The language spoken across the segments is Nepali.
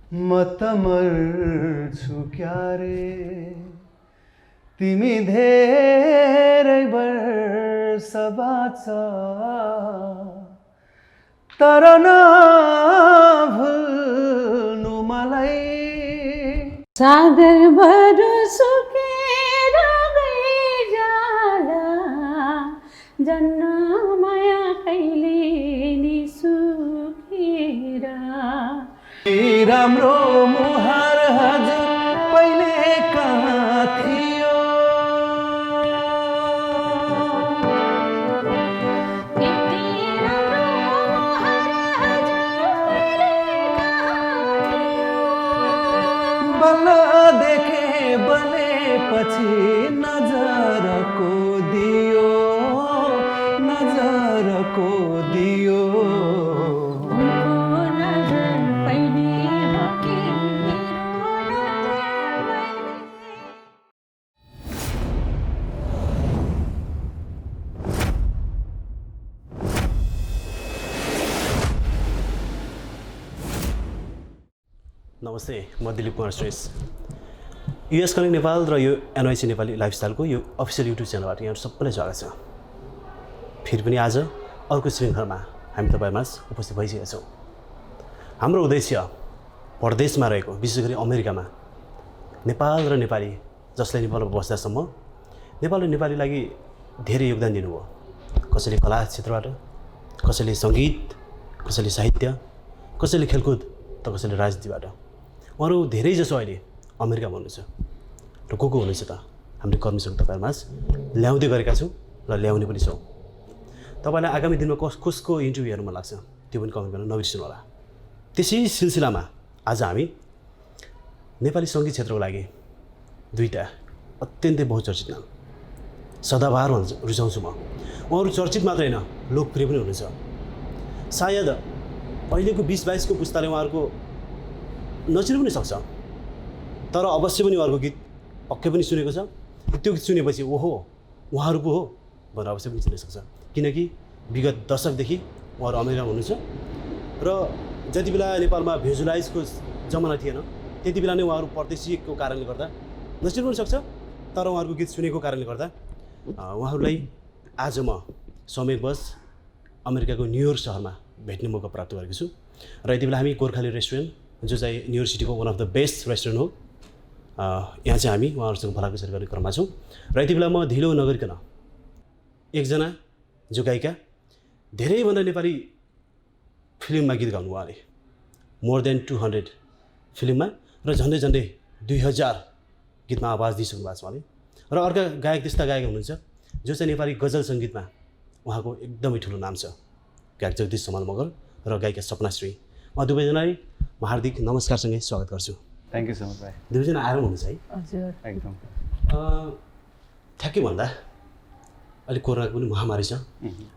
म त मर्छु क्यारे तिमी धेरै वर्ष बाँच तर नभुल्नु मलाई सागर भर सुकेर गइजाला जन्न माया कहिले नि सुकेर राम्रो मुहार हजुर पहिले कहाँ थियो बल्ल देखे बलेपछि नजरको दियो नजरको दियो नमस्ते, म दिलीप कुमार श्रेष्ठ। युएस कनेक्ट नेपाल र यो एनवाइसी नेपाली लाइफस्टाइलको यो अफिसियल युट्युब च्यानलबाट यहाँहरू सबैलाई स्वागत छ। फेरि पनि आज अर्को श्रृङ्खलामा हामी तपाईँमा उपस्थित भइसकेका छौँ। हाम्रो उद्देश्य परदेशमा रहेको विशेष गरी अमेरिकामा नेपाल र नेपाली जसले नेपालमा बस्दासम्म नेपाल र नेपाली लागि धेरै योगदान दिनुभयो। कसैले कला क्षेत्रबाट, कसैले सङ्गीत, कसैले साहित्य, कसैले खेलकुद त कसैले राजनीतिबाट। उहाँहरू धेरै जसो अहिले अमेरिकामा हुनुहुन्छ र को हुनुहुन्छ त हामीले कर्मीसँग तपाईँहरूमा ल्याउँदै गरेका छौँ र ल्याउने पनि छौँ। तपाईँलाई आगामी दिनमा कसको इन्टरभ्यू हेर्नु मन लाग्छ त्यो पनि कमेन्ट गर्न नबिर्सिनु होला। त्यसै सिलसिलामा आज हामी नेपाली सङ्गीत क्षेत्रको लागि दुईवटा अत्यन्तै बहुचर्चित नाम सदाबहार रुचाउँछु म। उहाँहरू चर्चित मात्रै होइन, लोकप्रिय पनि हुनुहुन्छ। सायद अहिलेको 20-22को पुस्ताले उहाँहरूको नचिन्नु पनि सक्छ, तर अवश्य पनि उहाँहरूको गीत पक्कै पनि सुनेको छ। त्यो गीत सुनेपछि ओहो उहाँहरू पो हो भनेर अवश्य पनि चिन्न सक्छ, किनकि विगत दशकदेखि उहाँहरू अमेरिकामा हुनुहुन्छ र जति बेला नेपालमा भिजुलाइजको जमाना थिएन त्यति बेला नै उहाँहरू परदेशीको कारणले गर्दा नचिन्नु पनि सक्छ, तर उहाँहरूको गीत सुनेको कारणले गर्दा उहाँहरूलाई आज म समयवश अमेरिकाको न्युयोर्क सहरमा भेट्ने मौका प्राप्त गरेको छु। र यति बेला हामी गोर्खाली रेस्टुरेन्ट जो चाहिँ न्युयोर्क सिटीको one of the best restaurant हो, यहाँ चाहिँ हामी उहाँहरूसँग भलाकुसारी गर्ने क्रममा छौँ। र यति बेला म ढिलो नगरिकन एकजना जो गायिका धेरैभन्दा नेपाली फिल्ममा गीत गाउनु उहाँले मोर देन 200 फिल्ममा र झन्डै 2000 गीतमा आवाज दिइसक्नु भएको छ उहाँले। र अर्का गायक त्यस्ता गायक हुनुहुन्छ जो चाहिँ नेपाली गजल सङ्गीतमा उहाँको एकदमै ठुलो नाम छ, गायक जगदीश समाल मगर र गायिका सपना श्री। म दुवैजनालाई म हार्दिक नमस्कारसँगै स्वागत गर्छु। थ्याङ्क यू सो मच भाइ। दुवैजना आराम हुनुहुन्छ है? हजुर एकदम ठ्याक्कै भन्दा अहिले कोरोनाको पनि महामारी छ,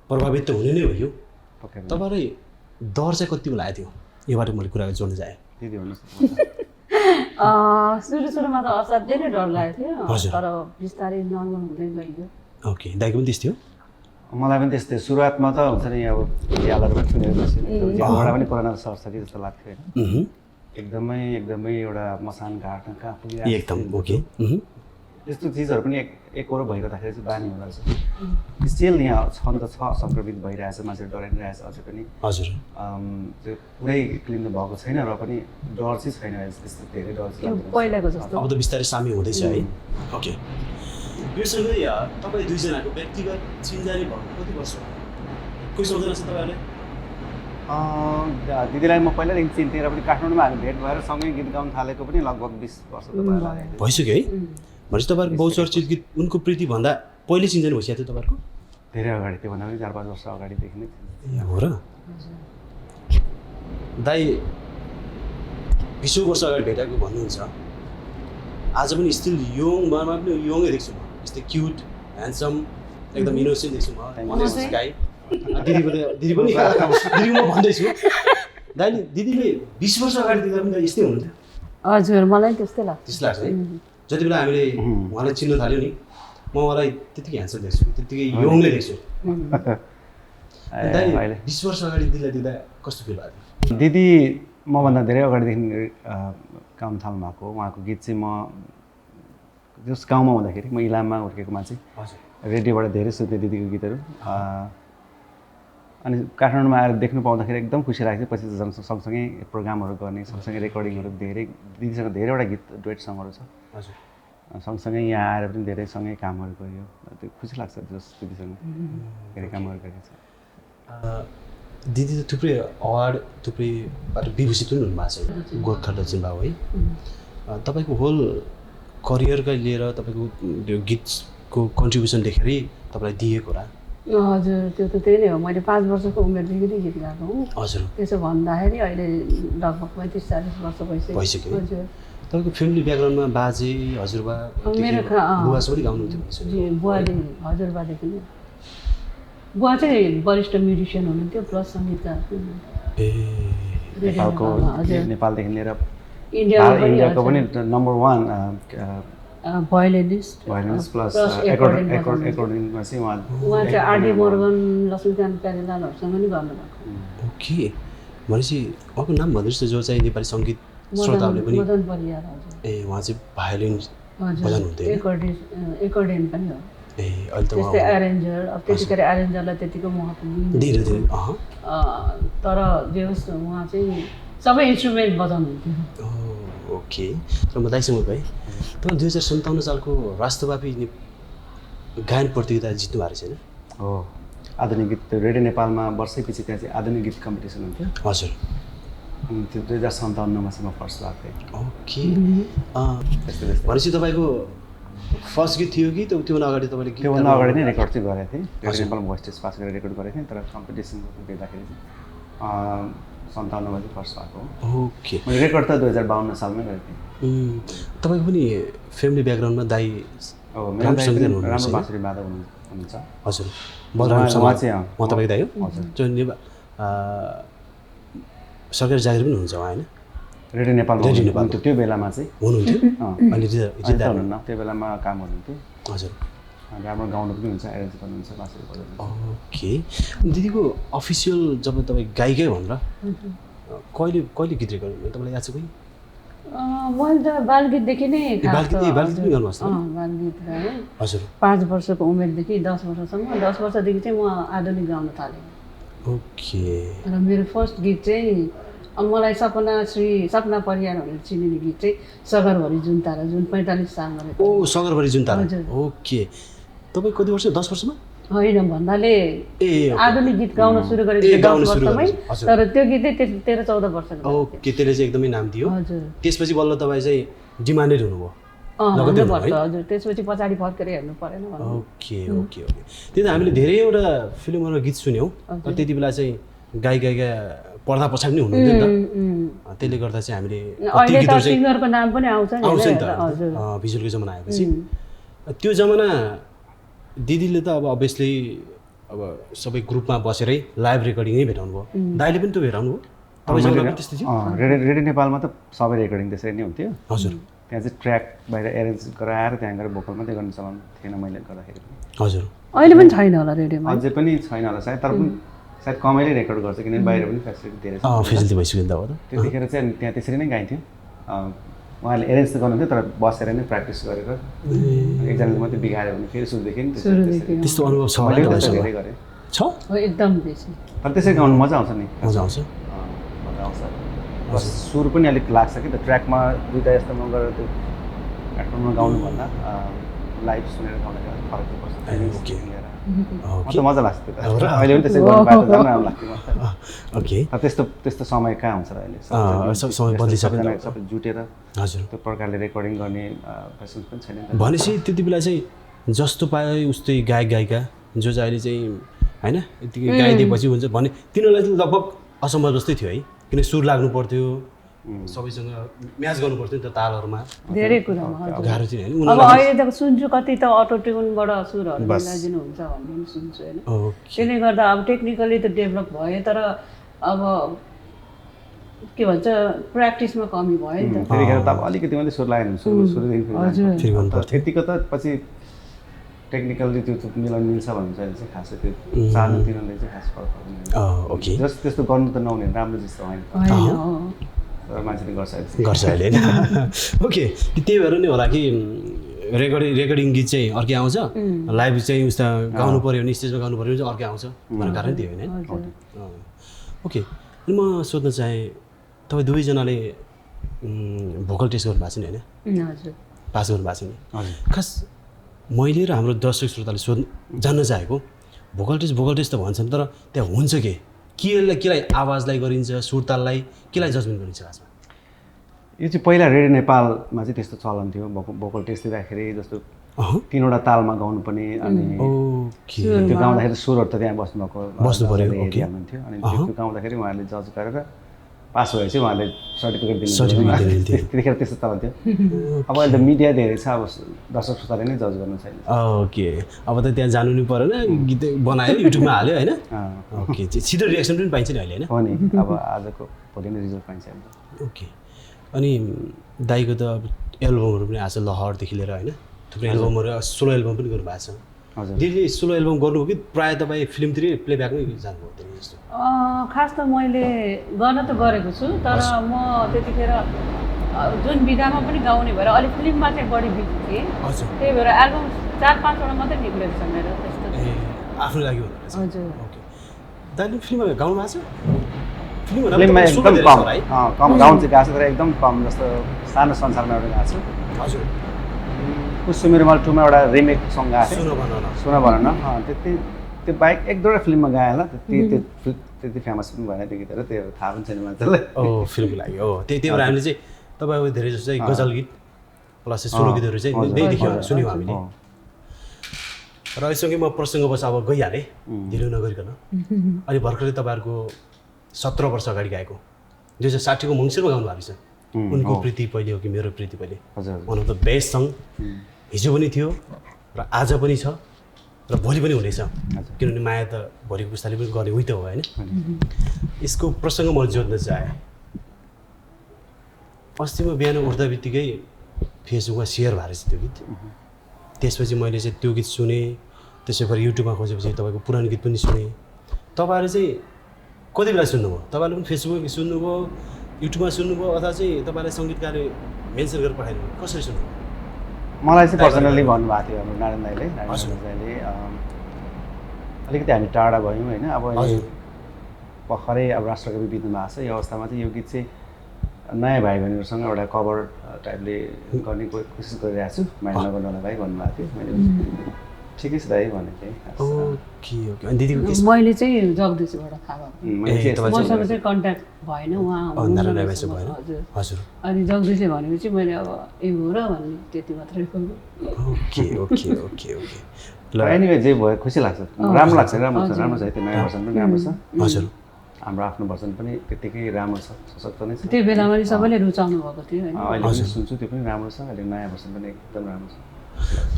प्रभावित त हुने नै हो। यो तपाईँलाई डर चाहिँ कति लागेको थियो? यो बाटो मैले कुरा जोड्न चाहेँ। दिदी भन्नुहोस्। सुरुमा त असाध्यै नै डर लागेको हजुर। थियो, तर बिस्तारै नर्मल हुँदै गयो। ओके, दाइको पनि त्यस्तै हो? मलाई पनि त्यस्तै सुरुवातमा त हुन्छ नि, अब ज्यालहरू पनि सुनेर बसेँ, ज्यालबाट पनि कोरोना सर्छ कि जस्तो लाग्थ्यो होइन। एकदमै एउटा मसान घाट कहाँ पुगिरहेको एकदम ओके। त्यस्तो चिजहरू पनि एक ओर भइरहँदाखेरि चाहिँ बानी हुँदो रहेछ। स्टिल यहाँ छन् त छ, सङ्क्रमित भइरहेछ, मान्छेहरू डराइरहेछ अझै पनि। हजुर। त्यो पुरै क्लिन भएको छैन र पनि डर चाहिँ छैन, त्यस्तो धेरै डर चाहिँ लाग्दैन पहिलाको जस्तो। अब त बिस्तारै सामी हुँदैछ है। ओके, योसँगै तपाईँ दुईजनाको व्यक्तिगत चिन्जारी भएको कति वर्ष कोही सम्झना छ तपाईँहरूले? दिदीलाई म पहिलादेखि चिन्थेँ र पनि काठमाडौँमा हामी भेट भएर सँगै गीत गाउन थालेको पनि लगभग 20 वर्ष त भयो। भइसक्यो है? भनेपछि तपाईँहरूको बहुचर्चित गीत उनको प्रीति भन्दा पहिले चिन्जानी भइसकेको थियो तपाईँहरूको? धेरै अगाडि, त्योभन्दा पनि 4-5 वर्ष अगाडिदेखि नै थियो। हो र? दाइ 20 वर्ष अगाडि भेटेको भन्नुहुन्छ, आज पनि स्टिल यङमा पनि यङै देख्छु म, यस्तै क्युट ह्यान्डसम एकदम इनोसेन्ट देख्छु म गाई। दिदी पनि म भन्दैछु दाइ, दिदीले 20 वर्ष अगाडि दिँदा पनि यस्तै हुनुहुन्थ्यो? हजुर, मलाई त्यस्तै लाग्छ। त्यस्तो लाग्छ है? जति बेला हामीले उहाँलाई चिन्न थाल्यो नि, म उहाँलाई त्यतिकै ह्यान्डसम देख्छु, त्यतिकै यङले देख्छु। 20 वर्ष अगाडि दिदीलाई दिँदा कस्तो फिल भएको थियो? दिदी मभन्दा धेरै अगाडिदेखि गाउन थाल्नु भएको हो। उहाँको गीत चाहिँ म जस गाउँमा हुँदाखेरि म इलाममा हुर्केको मान्छे, रेडियोबाट धेरै सुन्थेँ दिदीको गीतहरू। अनि काठमाडौँमा आएर देख्नु पाउँदाखेरि एकदम खुसी लाग्थ्यो। पछि सँगसँगै प्रोग्रामहरू गर्ने, सँगसँगै रेकर्डिङहरू धेरै, दिदीसँग धेरैवटा गीत डुएट सङहरू छ। सँगसँगै यहाँ आएर पनि धेरै सँगै कामहरू गरियो। त्यो खुसी लाग्छ जस दिदीसँग धेरै कामहरू गरेको छ। दिदी त थुप्रै अवार्ड थुप्रैबाट विभूषित पनि हुनुभएको छ गोर्खा दक्षिण भाग है। तपाईँको होल करियरलाई लिएर तपाईँको त्यो गीतको कन्ट्रिब्युसन देखेर तपाईँलाई दिएको होला। हजुर त्यो त त्यही नै हो। मैले 5 वर्षको उमेरदेखि नै गीत गाएको हुँ। हजुर त्यसो भन्दाखेरि अहिले लगभग 35-40 वर्ष भइसक्यो। हजुर तपाईँको फ्यामिली ब्याकग्राउन्डमा बाजे हजुरबा मेरो बुवा पनि गाउनुहुन्थ्यो? बुवादेखि हजुरबादेखि नै। बुवा चाहिँ वरिष्ठ म्युजिसियन हुनुहुन्थ्यो प्लस सङ्गीतकार नेपालको नेपालदेखि लिएर इन्डियाको पनि नम्बर 1 भयोलिनिस्ट प्लस एकोर्डिङमा चाहिँ उहाँ चाहिँ आरडी मोर्गन, लक्ष्मीकान्त प्यारेलालहरूसँग नि गर्नुभएको। ओके, भनेपछि उहाँको नाम भन्नुहोस् न जो चाहिँ नेपाली सङ्गीत श्रोताहरूले पनि। मदन परियार। हजुर ए उहाँ चाहिँ भायोलिन बजाउनुहुन्थ्यो? एकोर्डियन पनि हो। ए अहिले त त्यस्तै एरेन्जर। अब त्यतिखेर एरेन्जरलाई त्यतिको महत्त्व धेरै धेरै तर जे होस् उहाँ चाहिँ सबै इन्स्ट्रुमेन्ट बजाउनुहुन्थ्यो। ओके, र म दाइसँग गएँ तपाईँ 2057 सालको राष्ट्रव्यापी गायन प्रतियोगिता जित्नु भएको छैन? हो, आधुनिक गीत रेडियो नेपालमा वर्षैपछि त्यहाँ चाहिँ आधुनिक गीत कम्पिटिसन हुन्थ्यो। हजुर, त्यो 2057मा चाहिँ म फर्स्ट भएको थिएँ। ओके, भनेपछि तपाईँको फर्स्ट गीत थियो कि त्योभन्दा अगाडि तपाईँले? त्योभन्दा अगाडि नै रेकर्ड चाहिँ गरेको थिएँ। रेडियो नेपालमा भोइस टेस्ट पास गरेर रेकर्ड गरेको थिएँ, तर कम्पिटिसन दिँदाखेरि चाहिँ 57मा चाहिँ फर्स्ट भएको हो। ओके, मैले रेकर्ड त 2052 सालमै गरेको थिएँ। तपाईँको पनि फ्यामिली ब्याकग्राउन्डमा दाइ राम्रो बाँसुरी वादक हुनुहुन्छ? हजुर, उहाँ चाहिँ म तपाईँको दाइ हो जो सरकारी जागिर पनि हुन्छ उहाँ होइन? रेडियो नेपालमा हुनुहुन्थ्यो त्यो बेलामा चाहिँ। हुनुहुन्थ्यो अहिले हुनुहुन्न, त्यो बेलामा काम गर्नुहुन्थ्यो। हजुर, राम्रो गाउनु पनि हुन्छ, एरेन्ज गर्नुहुन्छ, बाँसुरी बजाउनुहुन्छ। ओके, दिदीको अफिसियल जब तपाईँ गायिकै भनेर कहिले गीत रेकर्ड गर्नु तपाईँलाई याद छ कोही? मैले त बालगीतदेखि नै बालगीत पनि गर्नुहोस् न? बालगीत गाएँ। हजुर, 5 वर्षको उमेरदेखि 10 वर्षसम्म। 10 वर्षदेखि चाहिँ म आधुनिक गाउन थालेँ। ओके, र मेरो फर्स्ट गीत चाहिँ मलाई सपना परियार भनेर चिनिने गीत चाहिँ सगरभरि जुन तारा, जुन 45 सालमा। ओ सगरभरि जुन तारा। ओके, तपाईँ कति वर्ष? 10 वर्षमा? होइन, भन्नाले आधुनिक गीत गाउन सुरु गरेको 10 वर्षमै, तर त्यो गीत चाहिँ 13-14 वर्षको। ओके, त्यसले चाहिँ एकदमै नाम दियो। हजुर, त्यसपछि बल्ल तपाईँ चाहिँ डिमान्डेड हुनुभयो? हजुर, त्यसपछि पछाडि फर्केर हेर्नु परेन। ओके ओके ओके, त्यही त हामीले धेरैवटा फिल्महरूमा गीत सुन्यौँ, तर त्यति बेला चाहिँ गायिका पर्दा पछाडि नै हुनुहुन्थ्यो नि त। त्यसले गर्दा चाहिँ हामीले अहिले त सिङ्गरको नाम पनि आउँछ नि त भिजुअलको जमाना आएपछि। त्यो जमाना दिदीले त अब अभियसली अब सबै ग्रुपमा बसेरै लाइभ रेकर्डिङै भेटाउनु भयो, दाइले पनि त्यो भेटाउनु भयो? तपाईँसँग त्यस्तै थियो? रेडियो नेपालमा त सबै रेकर्डिङ त्यसरी नै हुन्थ्यो। हजुर, त्यहाँ चाहिँ ट्र्याक बाहिर एरेन्ज गराएर त्यहाँ गएर भोकल मात्रै गर्ने चलन थिएन मैले गर्दाखेरि। हजुर, अहिले पनि छैन होला रेडियोमा? अझै पनि छैन होला सायद, तर पनि सायद कमैले रेकर्ड गर्छ किनभने बाहिर पनि फेसिलिटी धेरै छ। फेसिलिटी भइसक्यो नि त हो त। त्यतिखेर चाहिँ त्यहाँ त्यसरी नै गाइन्थ्यो। उहाँले एरेन्ज त गर्नुहुन्थ्यो तर बसेर नै प्र्याक्टिस गरेर एकजनाले मात्रै बिगाऱ्यो भने फेरि सुरुदेखि त्यस्तो अनुभव छ? धेरै गरेँ छ एकदम बेसी। तर त्यसरी गाउनु मजा आउँछ नि। मजा आउँछ, मजा आउँछ। बस सुर पनि अलिक लाग्छ कि त ट्र्याकमा दुईवटा यस्तोमा गरेर त्यो प्लेटफर्ममा गाउनुभन्दा लाइभ सुनेर गाउँदाखेरि फरक पर्छ। मजा लाग्छ त्यो त। अहिले पनि त्यसरी गर्नु पाएको झन् राम्रो लाग्थ्यो मलाई। ओके, त्यस्तो समय कहाँ हुन्छ र अहिले? समय बदलिसक्यो, सबै जुटेर हजुर त्यो प्रकारले रेकर्डिङ गर्ने पेसेन्स पनि छैन। भनेपछि त्यति बेला चाहिँ जस्तो पाए उस्तै गायक गायिका जो चाहिँ अहिले चाहिँ होइन यतिकै गाइदिएपछि हुन्छ भने तिनीहरूलाई चाहिँ लगभग असम्भव जस्तै थियो है, किन सुर लाग्नु पर्थ्यो, सबैसँग म्याच गर्नु पर्थ्यो नि त तालहरूमा, धेरै कुरामा गाह्रो थियो होइन? अब अहिले त सुन्छु कति त अटो ट्युनबाट सुरहरू मिलाइदिनुहुन्छ भन्ने पनि सुन्छु होइन। त्यसले गर्दा अब टेक्निकली त डेभलप भयो, तर अब के भन्छ प्र्याक्टिसमा कमी भयो नि त। त्यतिखेर त अब अलिकति मात्रै सुर लाग्यो सुरुदेखि त्यतिको त पछि टेक्निकली त्यो मिलाउनु मिल्छ भन्नु चाहिँ खास त्यो सानो तिनीहरूले चाहिँ खास फरक पर्दैन। ओके, जस्तो त्यस्तो गर्नु त नहुने राम्रो जस्तो होइन। तर मान्छेले गर्छ अहिले होइन ओके त्यही भएर नै होला कि रेकर्डिङ गीत चाहिँ अर्कै आउँछ लाइभ चाहिँ उस्ता गाउनु पऱ्यो भने स्टेजमा गाउनु पऱ्यो भने चाहिँ अर्कै आउँछ भन्ने कारण त्यही होइन ओके अनि म सोध्न चाहेँ तपाईँ दुवैजनाले भोकल टेस्ट गर्नुभएको छ नि होइन पास गर्नुभएको छ नि खास मैले र हाम्रो दर्शक श्रोताले जान्न चाहेको भोकल टेस्ट त भन्छन् तर त्यहाँ हुन्छ केलाई आवाजलाई गरिन्छ सुरताललाई केलाई जजमेन्ट गरिन्छ खासमा यो चाहिँ पहिला रेडियो नेपालमा चाहिँ त्यस्तो चलन थियो भोकल टेस्ट दिँदाखेरि जस्तो 3वटा तालमा गाउनुपर्ने अनि त्यो गाउँदाखेरि सुरहरू त त्यहाँ बस्नु पऱ्यो हुनुहुन्थयो अनि त्यो गाउँदाखेरि उहाँहरूले जज गरेर पास भएपछि उहाँहरूले सर्टिफिकेट दिनुहुन्थ्यो त्यतिखेर त्यस्तो चलन थियो अब अहिले त मिडिया धेरै छ अब दर्शक श्रोताले नै जज गर्नु छैन ओके अब त त्यहाँ जानु नि परेन गीत बनायो युट्युबमा हाल्यो होइन ओके सिधै रिएक्सन पनि पाइन्छ नि अहिले होइन हो नि अब आजको भोलि नै रिजल्ट पाइन्छ ओके अनि दाइको त अब एल्बमहरू पनि आएको छ लहरदेखि लिएर होइन थुप्रै एल्बमहरू सोलो एल्बम पनि गर्नुभएको छ हजुर दिदीले सोलो एल्बम गर्नुभयो कि प्रायः तपाईँ फिल्मतिर प्लेब्याकमै जानुभयो त्यही जस्तो खास त मैले गर्न त गरेको छु तर म त्यतिखेर जुन विधामा पनि गाउने भएर अलिक फिल्ममा चाहिँ बढी बिजी थिएँ त्यही भएर एल्बम 4-5वटा मात्रै निक्लेको छ मेरो त्यस्तो आफ्नो लागि हजुर ओके दाइले फिल्ममा गाउनु भएको छ फिल्ममा एकदम कम गाउन चाहिँ गएको छ तर एकदम कम जस्तो सानो संसारमा एउटा गएको छु हजुर कुसुमे रुमाल 2मा एउटा रिमेक सङ गएको थियो सुन भन न त्यो बाइक 1-2वटा फिल्ममा गाएँ होला त्यति फेमस पनि भएन त्यो गीतहरू त्यो थाहा पनि छैन मान्छेलाई फिल्मको लागि त्यही भएर हामीले चाहिँ तपाईँको धेरै जस्तो चाहिँ गजल गीत प्लस सोलो गीतहरू चाहिँ देखियो सुन्यौँ हामीले र यससँगै म प्रसङ्गवश अब गइहालेँ ढिलो नगरिकन अनि भर्खरै तपाईँहरूको 17 वर्ष अगाडि गाएको 2060को मङ्सिरमा गाउनु भएको छ उनको प्रीति पहिले हो कि मेरो प्रीति पहिले one of the best song हिजो पनि थियो र आज पनि छ र भोलि पनि हुनेछ किनभने माया त भोलिको पुस्ताले पनि गर्ने उही त हो होइन यसको प्रसङ्ग म जोड्न चाहेँ अस्ति म बिहान उठ्दा बित्तिकै फेसबुकमा सेयर भएको रहेछ त्यो गीत त्यसपछि मैले चाहिँ त्यो गीत सुनेँ त्यसै गरी युट्युबमा खोजेपछि तपाईँको पुरानो गीत पनि सुनेँ तपाईँहरू चाहिँ कति बेला सुन्नुभयो तपाईँले पनि फेसबुकमा सुन्नुभयो युट्युबमा सुन्नुभयो अथवा चाहिँ तपाईँलाई सङ्गीतकारले मेन्सन गरेर पठाइदिनु कसरी सुन्नुभयो मलाई चाहिँ पर्सनल्ली भन्नुभएको थियो हाम्रो नारायण दाइले अलिकति हामी टाढा भयौँ होइन अब भर्खरै अब राष्ट्रकवि बित्नु भएको छ यो अवस्थामा चाहिँ यो गीत चाहिँ नयाँ भाइ बहिनीहरूसँग एउटा कभर टाइपले गर्ने कोसिस गरिरहेको छु माइन्ड नगर्नु होला भाइ भन्नुभएको थियो मैले ठिकै छ दाइ भनेको थिएँ ओके अनि दिदीको केस मैले चाहिँ जगदीशबाट थाहा भएको मसँग चाहिँ कन्ट्याक्ट भएन उहाँ हजुर अनि जगदीशले भनेपछि मैले अब ए हो र भन्ने त्यति मात्रै ओके ओके ओके ओके ल एनिवे जे भयो खुसी लाग्छ राम्रो लाग्छ राम्रो छ त्यो नयाँ भर्सन पनि राम्रो छ हजुर हाम्रो आफ्नो भर्सन पनि त्यतिकै राम्रो छ सशक्त नै छ त्यो बेलामा सबैले रुचाउनु भएको थियो होइन अहिले पनि सुन्छु त्यो पनि राम्रो छ अहिले नयाँ भर्सन पनि एकदम राम्रो छ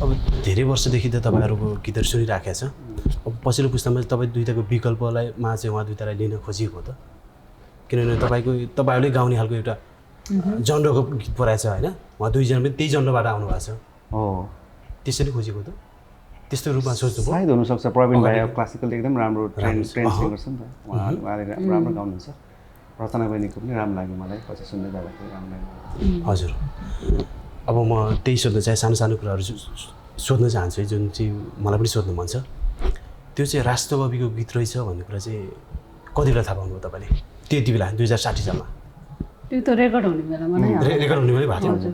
अब धेरै वर्षदेखि त तपाईँहरूको गीतहरू सुनिराखेको छ अब पछिल्लो पुस्तामा तपाईँ दुईटाको विकल्पमा चाहिँ उहाँ दुईटालाई लिन खोजिएको त किनभने तपाईँहरूले गाउने खालको एउटा जनरको गीत पराएछ होइन उहाँ दुईजना पनि त्यही जनरबाट आउनु भएको छ हो त्यसरी खोजेको त त्यस्तो रूपमा सोच्नु सायद हुनसक्छ प्रवीण भाइ क्लासिकल एकदम राम्रो ट्रेन्ड सिङ्गर छ नि त उहाँले राम्रो गाउनुहुन्छ रचना बहिनीको पनि राम्रो लाग्यो मलाई पछि सुन्दै जाँदाखेरि राम्रो लाग्यो हजुर अब म त्यही सोध्न चाहे सानो कुराहरू सोध्न चाहन्छु है जुन चाहिँ मलाई पनि सोध्नु मन छ त्यो चाहिँ राष्ट्रकविको गीत रहेछ भन्ने कुरा चाहिँ कति बेला थाहा पाउनुभयो तपाईँले त्यति बेला 2060 सालमा त्यो त रेकर्ड हुने बेलामा नै रेकर्ड हुने बेला भएको थियो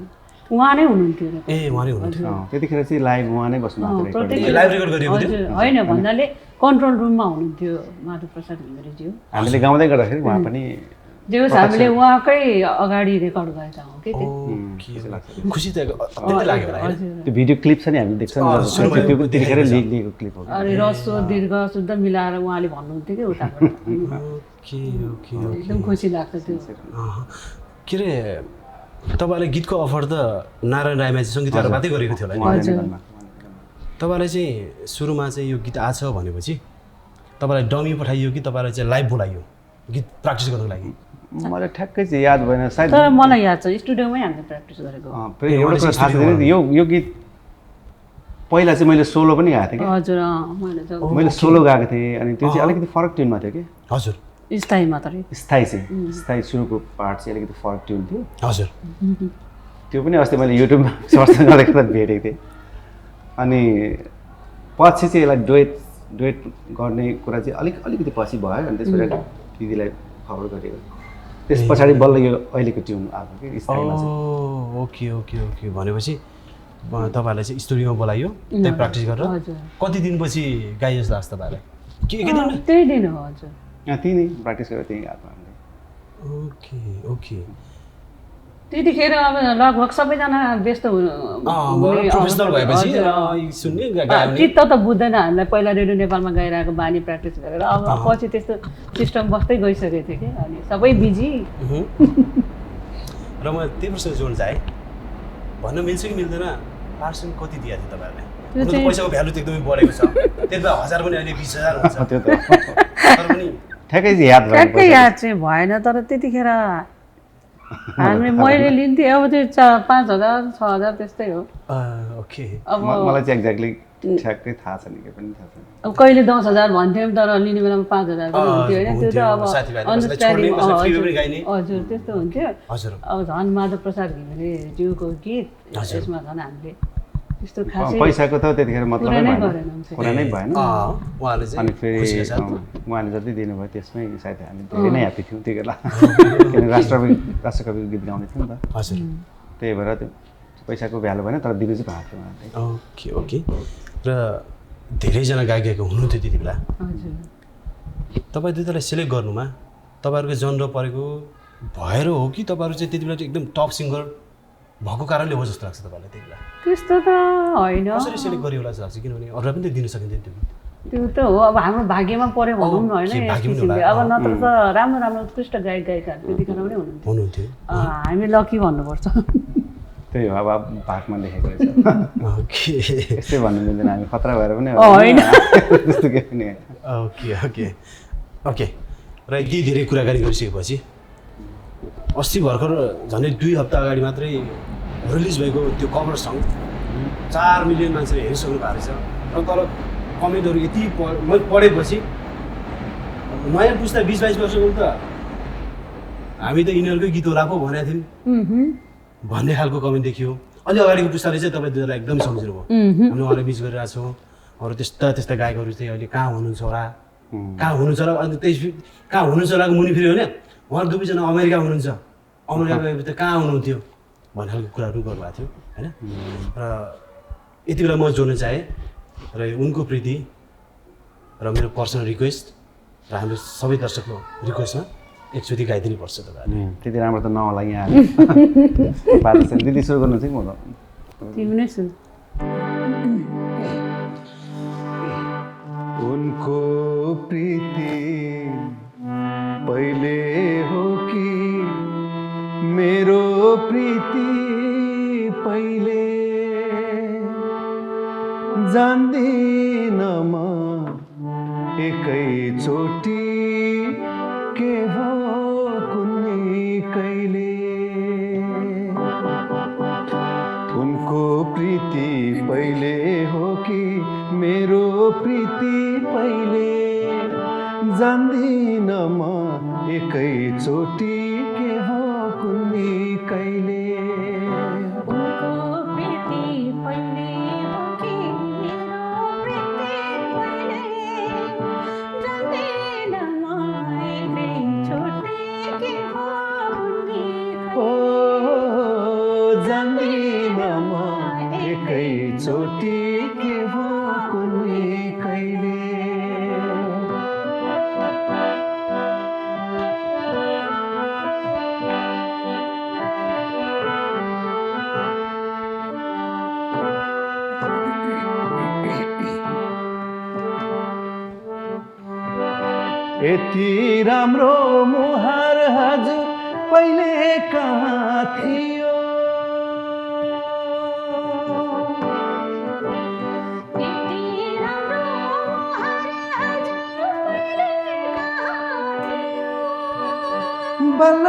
उहाँ नै हुनुहुन्थ्यो उहाँ नै हुनुहुन्थ्यो त्यतिखेर चाहिँ लाइभ उहाँ नै बस्नुभएको थियो लाइभ रेकर्ड गरिएको थियो होइन भन्नाले कन्ट्रोल रुममा हुनुहुन्थ्यो माधव प्रसाद घिमिरेज्यू हामीले गाउँदै गर्दाखेरि उहाँ पनि जे होस् हामीले उहाँकै अगाडि रेकर्ड गरेका हौँ कि खुसी त लाग्यो त्यो भिडियो क्लिप छ नि हामीले देख्छौँ त्यो त्यतिखेर लिएको क्लिप हो अनि रस्व दीर्घ शुद्ध मिलाएर उहाँले भन्नुहुन्थ्यो कि उताबाट एकदम खुसी लाग्छ त्यो के अरे तपाईँलाई गीतको अफर त नारायण राईमा चाहिँ सङ्गीतकार मात्रै गरेको थियो होला तपाईँलाई चाहिँ सुरुमा चाहिँ यो गीत आछ भनेपछि तपाईँलाई डमी पठाइयो कि तपाईँलाई चाहिँ लाइभ बोलाइयो गीत प्र्याक्टिस गर्नको लागि मलाई ठ्याक्कै चाहिँ याद भएन सायद तर मलाई याद छ स्टुडियोमै हामीले प्र्याक्टिस गरेको एउटा कुरा थाहा छैन यो गीत पहिला चाहिँ मैले सोलो पनि गाएको थिएँ कि हजुर मैले सोलो गाएको थिएँ अनि त्यो चाहिँ अलिकति फरक ट्युनमा थियो कि हजुर स्थायी मात्रै स्थायी सुरुको पार्ट चाहिँ अलिकति फरक ट्युन थियो हजुर त्यो पनि अस्ति मैले युट्युबमा सर्च गर्दा भेटेको थिएँ अनि पछि चाहिँ यसलाई डुएट गर्ने कुरा चाहिँ अलिकति पछि भयो अनि त्यसपछि दिदीलाई खबर गरेको त्यस पछाडि बल्ल यो अहिलेको ट्युन आएको कि स्थायीमा चाहिँ ओके ओके ओके भनेपछि तपाईँहरूलाई चाहिँ स्टुडियोमा बोलायो त्यही प्र्याक्टिस गरेर कति दिनपछि गाइयो जस्तो लाग्छ तपाईँहरूलाई के दिन त्यही दिन हो हजुर त्यही नै प्र्याक्टिस गरेर त्यही गएको हामीले ओके ओके त्यतिखेर अब लगभग सबैजना व्यस्त प्रोफेसनल भएपछि सुन्ने चित्त त बुझ्दैन हामीलाई पहिला रेडियो नेपालमा गइरहेको बानी प्र्याक्टिस गरेर अब पछि त्यस्तो सिस्टम बस्दै गइसकेको थियो कि अनि सबै बिजी र म त्यही प्रश्न जोड्न चाहेँ भन्न मिल्छ कि मिल्दैन पार्सेन्ट कति दिएको थियो तपाईँहरूले पैसाको भ्यालु त एकदमै बढेको छ त्यति बेला 1000 पनि अहिले 20000 हुन्छ त्यो त तर पनि ठ्याक्कै याद चाहिँ भएन तर त्यतिखेर हामीले मैले लिन्थेँ अब त्यो 5000 6000 त्यस्तै हो ओके अब मलाई चाहिँ एक्ज्याक्टली ठ्याक्कै थाहा छैन के पनि थाहा छैन अब कहिले 10000 भन्थ्यौँ तर लिने बेलामा 5000 पनि हुन्थ्यो होइन त्यो त अब अन्डरस्ट्यान्डिङ हजुर त्यस्तो हुन्थ्यो अब झन् माधव प्रसाद घिमिरे ज्यूको गीत यसमा झन् हामीले त्यस्तो खासै पैसाको त त्यतिखेर मतलब कुरा नै भएन उहाँले चाहिँ अनि फेरि उहाँले जति दिनुभयो त्यसमै सायद हामी धेरै नै ह्याप्पी थियौँ त्यो बेला किनकि राष्ट्रकविको गीत गाउने थियौँ नि त हजुर त्यही भएर त्यो पैसाको भ्यालु भएन तर दिनु चाहिँ भएको थियो उहाँले ओके ओके र धेरैजना गायक हुनुहुन्थ्यो त्यति बेला हजुर तपाईँ दुईजनालाई सेलेक्ट गर्नुमा तपाईँहरूको जनर परेको भएर हो कि तपाईँहरू चाहिँ त्यति बेला चाहिँ एकदम टप सिङ्गर भएको कारणले हो जस्तो लाग्छ तपाईँलाई त्यति बेला त्यस्तो त होइन कसरी सेलेक्ट गरियो होला जस्तो लाग्छ किनभने अरूलाई पनि त दिन सकिन्थ्यो त्यो त्यो त हो अब हाम्रो भाग्यमा पऱ्यो भनौँ न होइन यस किसिमले अब नत्र त राम्रो राम्रो उत्कृष्ट गायिकाहरू त्यतिखेर पनि हुनुहुन्थ्यो हामी लकी भन्नुपर्छ त्यही हो अब भागमा लेखेको रहेछ ओके यस्तै भन्नु मिल्दैन हामी खतरा भएर पनि होइन त्यस्तो केही पनि ओके ओके ओके र यति धेरै कुराकानी गरिसकेपछि अस्ति भर्खर झन्डै 2 हप्ता अगाडि मात्रै रिलिज भएको त्यो कभर सङ 4 मिलियन मान्छेले हेरिसक्नु भएको रहेछ र तर कमेन्टहरू यति मैले पढेपछि नयाँ पुस्ता 20-22 वर्षको त हामी त यिनीहरूकै गीत होला पो भनेको थियौँ भन्ने खालको कमेन्ट देखियो अलि अगाडिको पुस्ताले चाहिँ तपाईँ दुईजना एकदमै सम्झिनु भयो हामी उहाँलाई मिस गरिरहेको छौँ अरू त्यस्ता गायकहरू चाहिँ अहिले कहाँ हुनुहुन्छ होला अन्त कहाँ हुनुहुन्छ होलाको मुनि फेरि होइन उहाँहरू दुवैजना अमेरिका हुनुहुन्छ अमेरिका गएपछि त कहाँ हुनुहुन्थ्यो भन्ने खालको कुराहरू गर्नुभएको थियो होइन र यति बेला म जोड्न चाहेँ र उनको प्रीति र मेरो पर्सनल रिक्वेस्ट र हाम्रो सबै दर्शकको रिक्वेस्टमा एकचोटि गाइदिनु पर्छ तपाईँहरूले त्यति राम्रो त नहोला यहाँ बाटो छैन दिदी सुरु गर्नु चाहिँ म तिमी नै सुन उनको प्रीति पहिले हो कि मेरो प्रीति पहिले जान्दिन म एकैचोटि के हो कुनै कहिले उनको प्रीति पहिले हो कि मेरो प्रीति पहिले जान्दिन म एकैचोटि के हो कुनै कहिले एकैचोटि के हो कुनै कहिले यति राम्रो मुहार हजुर पहिले कहाँ थियो बल्ल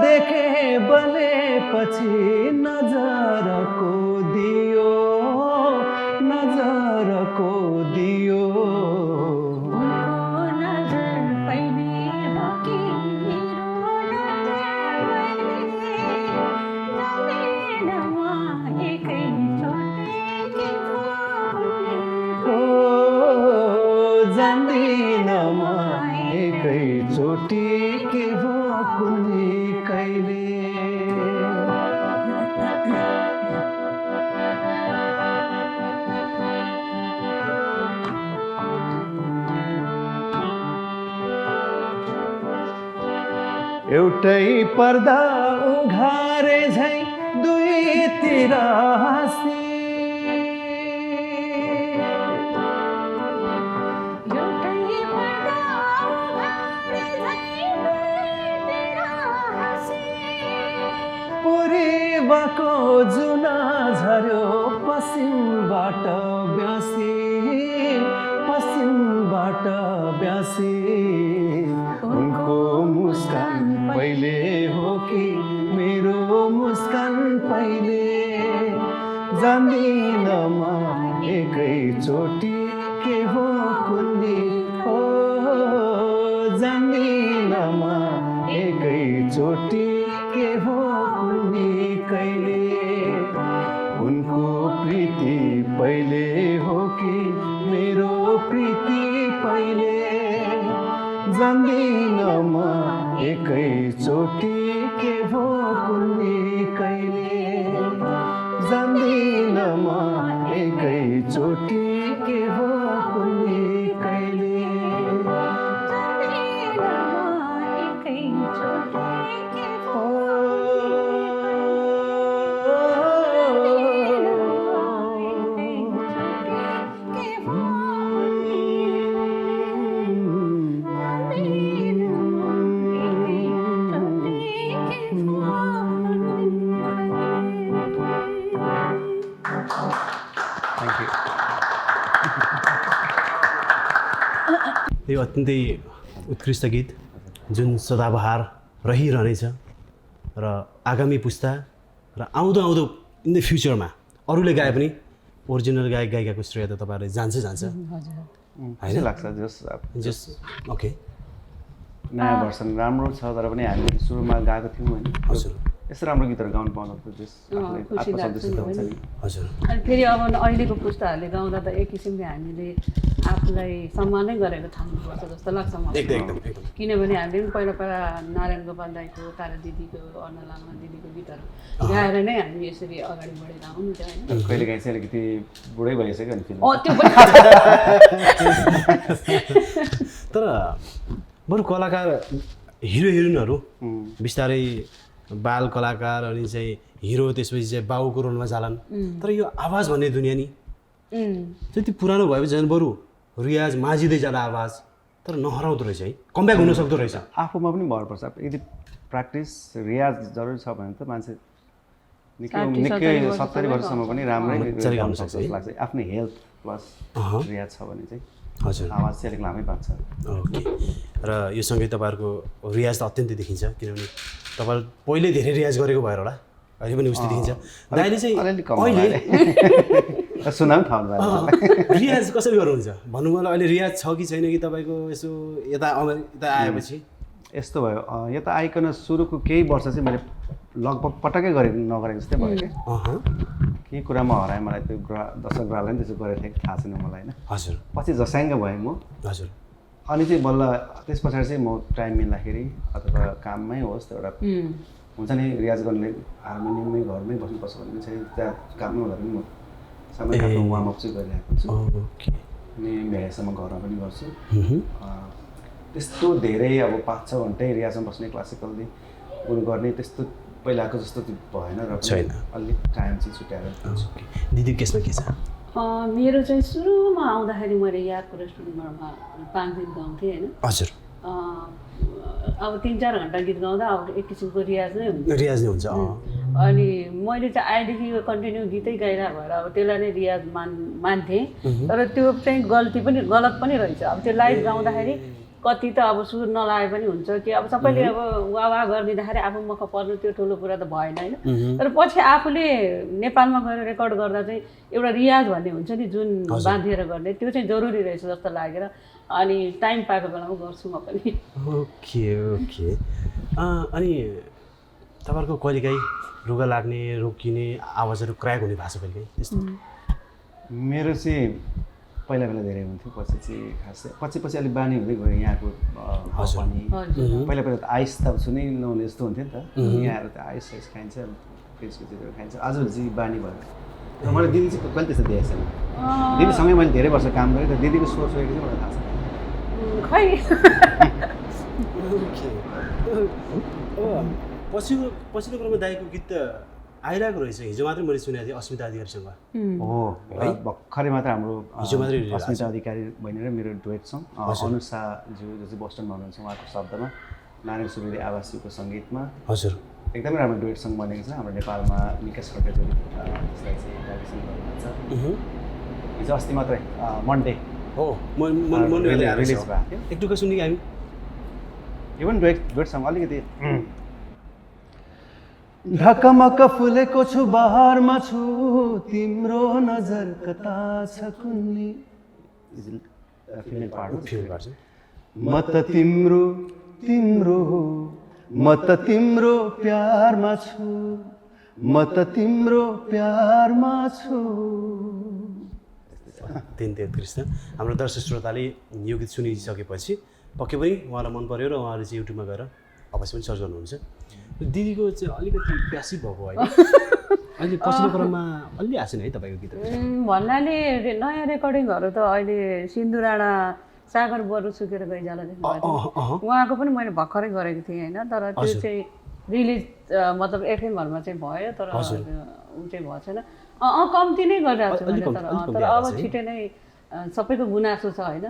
देखे बलेपछि नजरको दियो नजर पहिले एउटै पर्दा उघारे झै दुईतिर हाँसी पूर्वको जुना झर्यो पश्चिमबाट ब्यासी उनको मुस्कान पहिले हो कि मेरो मुस्कान पहिले जान्दिन म एकैचोटि के हो कुन्नी हो जान्दिन म एकैचोटि के हो कुन्नी कहिले उनको प्रीति पहिले हो कि मेरो प्रीति पहिले जान्दिन म एकैचोटि के हो कुन्नी कहिले जान्दिन म एकैचोटि के हो कुन्नी कहिले यो अत्यन्तै उत्कृष्ट गीत जुन सदाबहार रहिरहनेछ र आगामी पुस्ता र आउँदो इन द फ्युचरमा अरूले गाए पनि ओरिजिनल गायक गायिकाको श्रेय त तपाईँहरूले जान्छ होइन लाग्छ जस ओके नयाँ भर्सन राम्रो छ तर पनि हामीले सुरुमा गाएको थियौँ होइन हजुर यस्तो राम्रो गीतहरू गाउनु पाउनु त आत्मसन्तुष्टि हुन्छ नि हजुर अनि फेरि अब अहिलेको पुस्ताहरूले गाउँदा त एक किसिमले हामीले आफूलाई सम्मानै गरेको ठान्नुपर्छ जस्तो लाग्छ मलाई एकदम किनभने हामीले पनि पहिला नारायण गोपाल दाईको तारा दिदीको अर्ण लामा दिदीको गीतहरू गाएर नै हामी यसरी अगाडि बढेर आउनु थियो होइन कहिले काहीँ चाहिँ अलिकति बुढै भइसक्यो नि त्यो पनि तर बरु कलाकार हिरोइनहरू बिस्तारै बाल कलाकार अनि चाहिँ हिरो त्यसपछि चाहिँ बाउको रोलमा जालान् तर यो आवाज भन्ने दुनियाँ नि त्यति पुरानो भएपछि झन् बरु रियाज माझिँदै जाला आवाज तर नहराउँदो रहेछ है कमब्याक हुन सक्दो रहेछ आफूमा पनि भर पर्छ यदि प्र्याक्टिस रियाज जरुरी छ भने त मान्छे निकै 70 वर्षसम्म पनि राम्रै गाउन सक्छ जस्तो लाग्छ आफ्नो हेल्थ प्लस रियाज छ भने चाहिँ हजुर आवाज चाहिँ अलिक लामै पाक्छ ओके र यो सँगै तपाईँहरूको रियाज त अत्यन्तै देखिन्छ किनभने तपाईँहरू पहिले धेरै रियाज गरेको भएर होला अहिले पनि उस्तै देखिन्छ दाइले चाहिँ अहिले सुनाउँ थाहा रियाज कसरी गर्नुहुन्छ भन्नु मलाई अहिले रियाज छ कि छैन कि तपाईँको यसो यता आएपछि यस्तो भयो यता आइकन सुरुको केही वर्ष चाहिँ मैले लगभग पटक्कै नगरेको जस्तै भयो क्या केही कुरामा हराएँ मलाई त्यो दर्शकहरूलाई पनि त्यसो गरेको थिएँ थाहा छैन मलाई होइन हजुर पछि झस्याङ्ग भएँ म हजुर अनि चाहिँ बल्ल त्यस पछाडि चाहिँ म टाइम मिल्दाखेरि अथवा काममै होस् त्यो एउटा हुन्छ नि रियाज गर्ने हार्मोनियममै घरमै बस्नुपर्छ भने चाहिँ त्यहाँ काममै हुँदा पनि म सामान्य खालको वार्मअप चाहिँ गरिरहेको हुन्छु अनि भ्याएसम्म घरमा पनि गर्छु त्यस्तो धेरै अब 5-6 घन्टै रियाजमा बस्ने क्लासिकल्ली उयो गर्ने त्यस्तो पहिलाको जस्तो भएन र छैन अलिक टाइम चाहिँ छुट्याएर दिदी केसमा के छ मेरो चाहिँ सुरुमा आउँदाखेरि मैले यादको रेस्टुरेन्टमा 5 दिन गाउँथेँ होइन हजुर अब 3-4 घन्टा गीत गाउँदा अब एक किसिमको रियाज नै हुन्छ अनि मैले चाहिँ आएदेखि कन्टिन्यू गीतै गाइरहेको भएर अब त्यसलाई नै रियाज मान्थेँ तर त्यो चाहिँ गलत पनि रहेछ अब त्यो लाइभ गाउँदाखेरि कति त अब सुर नलागे पनि हुन्छ कि अब सबैले अब वाह गरिदिँदाखेरि आफू मख पर्नु त्यो ठुलो कुरा त भएन होइन तर पछि आफूले नेपालमा गएर रेकर्ड गर्दा चाहिँ एउटा रियाज भन्ने हुन्छ नि जुन बाँधिएर गर्ने त्यो चाहिँ जरुरी रहेछ जस्तो लागेर अनि टाइम पाएको बेलामा गर्छु म पनि ओके अनि तपाईँहरूको कहिलेकाहीँ रुगा लाग्ने रोकिने आवाजहरू क्र्याक हुने भएको छ कहिलेकाहीँ त्यस्तो मेरो चाहिँ पहिला धेरै हुन्थ्यो पछि चाहिँ खासै पछि अलिक बानी हुँदै गयो यहाँको पनि पहिला त आइस त सुनै नहुने जस्तो हुन्थ्यो नि त यहाँहरू त आइस खाइन्छ फ्रिजको चिजहरू खाइन्छ आजभोलि चाहिँ बानी भयो र मलाई दिदी चाहिँ कहिले त्यस्तो देखेको छैन दिदीसँगै मैले धेरै वर्ष काम गरेँ त दिदीको सोच रहेको चाहिँ मलाई थाहा छ खै पछिल्लो क्रममा दाइको गीत त आइरहेको रहेछ। हिजो मात्रै मैले सुनेको थिएँ अस्मिता अधिकारीसँग। हो भर्खरै मात्र हाम्रो हिजो मात्रै रिलिज अस्मिता अधिकारी बहिनी र मेरो डुएट सङ अनुषाज्यू जो चाहिँ बोस्टनमा हुनुहुन्छ उहाँको शब्दमा नारायण सुवेदी आवासीको सङ्गीतमा हजुर एकदमै राम्रो डुएट सङ बनेको छ। हाम्रो नेपालमा निकेश खड्काले त्यसलाई चाहिँ डाइरेक्सन गर्नुहुन्छ। हिजो अस्ति मात्रै मन्डे हो रिलिज भएको थियो। एक टुक्का सुन्ने कि हामी इभन डुएट सङ अलिकति ढकमक फुलेको छु बहारमा छु तिम्रो नजर कता छ कुन्नी फिमेल पार्ट म त तिम्रो तिम्रो म त तिम्रो प्यारमा छु म त तिम्रो प्यारमा छु। दिन कृष्ण हाम्रो दर्शक श्रोताले यो गीत सुनिसकेपछि पक्कै पनि उहाँलाई मन पर्यो र उहाँले चाहिँ युट्युबमा गएर अवश्य पनि सर्च गर्नुहुन्छ। दिदीको चाहिँ अलिकति प्यासिभ भएको होइन अहिले पछिल्लो क्रममा अलि आएन है तपाईँको गीत भन्नाले नयाँ रेकर्डिङहरू त अहिले सिन्धु राणा सागर बरु सुकेर गइजाला उहाँको पनि मैले भर्खरै गरेको थिएँ होइन। तर त्यो चाहिँ रिलिज मतलब एफएमहरूमा चाहिँ भयो तर ऊ चाहिँ भएको छैन। कम्ती नै गरिरहेको छु मैले तर अब छिटै नै सबैको गुनासो छ होइन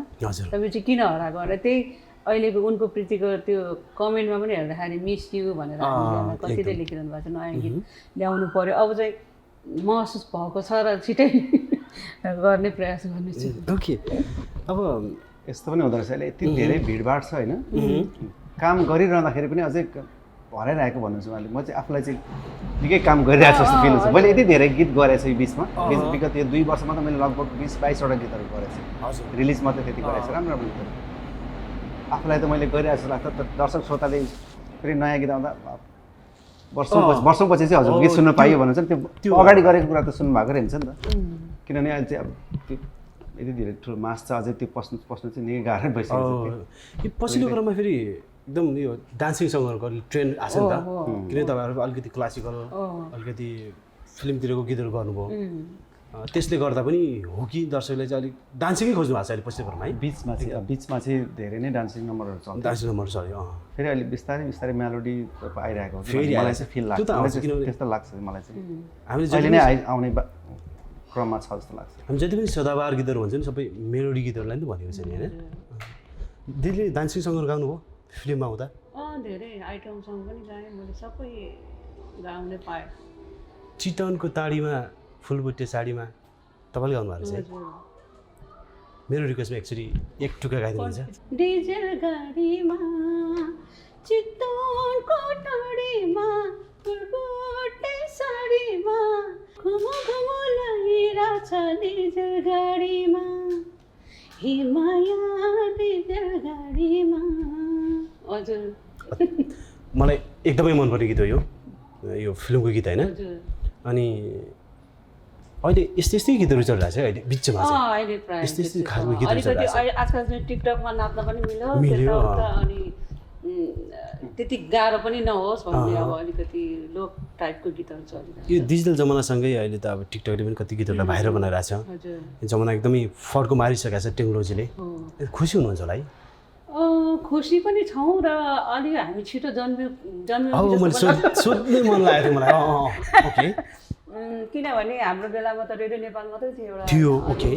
तपाईँ चाहिँ किन हराएको भने त्यही अहिलेको उनको प्रीतिको त्यो कमेन्टमा पनि हेर्दाखेरि मिस यु भनेर कतिले लेखिरहनु भएको छ नयाँ गीत ल्याउनु पऱ्यो। अब चाहिँ महसुस भएको छ र छिटै गर्ने प्रयास गर्नेछु। ओके अब यस्तो पनि हुँदो रहेछ अहिले यति धेरै भिडभाड छ होइन काम गरिरहँदाखेरि पनि अझै हराइरहेको भन्नुहुन्छ उहाँले। म चाहिँ आफूलाई चाहिँ निकै काम गरिरहेको छु जस्तो फिल हुन्छ। मैले यति धेरै गीत गरेको छु यो बिचमा विगत यो 2 वर्षमा त मैले लगभग 20-22वटा गीतहरू गरेको छु। रिलिज मात्रै त्यति गरेको छु राम्रो राम्रो गीतहरू। आफूलाई त मैले गरिरहेको जस्तो लाग्छ। तर दर्शक श्रोताले फेरि नयाँ गीत आउँदा वर्षौँपछि चाहिँ हजुर गीत सुन्न पाइयो भने चाहिँ त्यो अगाडि गरेको कुरा त सुन्नु भएको रहन्छ नि त। किनभने अहिले चाहिँ अब त्यो यति धेरै ठुलो मास छ अझै त्यो पस्नु चाहिँ निकै गाह्रै भइसकेको छ। यो पछिल्लो क्रममा फेरि एकदम यो डान्सिङ सङ्गहरूको ट्रेन्ड आएको नि त किनभने तपाईँहरू अलिकति क्लासिकल अलिकति फिल्मतिरको गीतहरू गर्नुभयो त्यसले गर्दा पनि हो कि दर्शकले चाहिँ अलिक डान्सिङै खोज्नु भएको छ अहिले पछिल्लो क्रममा है। बिचमा चाहिँ धेरै नै डान्सिङ नम्बरहरू चल्छ। डान्सिङ नम्बर चल्यो फेरि अहिले बिस्तारै बिस्तारै मेलोडी आइरहेको हो मलाई चाहिँ फिल लाग्छ त्यस्तो लाग्छ मलाई चाहिँ हामीले अहिले नै आउने क्रममा छ जस्तो लाग्छ। हामी जति पनि सदाबहार गीतहरू भन्छ नि सबै मेलोडी गीतहरूलाई नि त भनेको छ नि होइन। दिदीले डान्सिङ सङ्गहरू गाउनुभयो फिल्ममा हुँदा? धेरै आइटम सङ पनि गाएँ मैले सबै गाउने पाएँ। चितवनको ताडीमा फुलबुट्टे साडीमा तपाईँले गाउनु भएको छ मेरो रिक्वेस्टमा एक्चुअली एक टुक्का गाइदिनुहुन्छ? डिजेल गाडीमा चितवनको ताडीमा फुलबुट्टे साडीमा घुमो घुमो लागिरहेछ डिजेल गाडीमा हिमाया डिजेल गाडीमा। हजुर मलाई एकदमै मनपर्ने गीत हो यो फिल्मको गीत होइन। अनि अहिले यस्तै गीतहरू चलिरहेको छ अहिले बिचमा अहिले प्रायः यस्तै खालको गीतहरू चलिरहेको छ। आजकल चाहिँ टिकटकमा नाच्न पनि मिल्यो अनि त्यति गाह्रो पनि नहोस् भन्ने अब अलिकति लोक टाइपको गीतहरू चलिरहेको छ। यो डिजिटल जमानासँगै अहिले त अब टिकटकले पनि कति गीतहरूलाई भाइरल बनाइरहेको छ। जमाना एकदमै फड्को मारिसकेको छ टेक्नोलोजीले। खुसी हुनुहुन्छ होला है? खुसी पनि छौँ र अलि हामी छिटो जन्म्यो मैले सोध्नै मन लागेको थियो मलाई। ओके किनभने हाम्रो बेलामा त रेडियो नेपाल मात्रै थियो थियो। ओके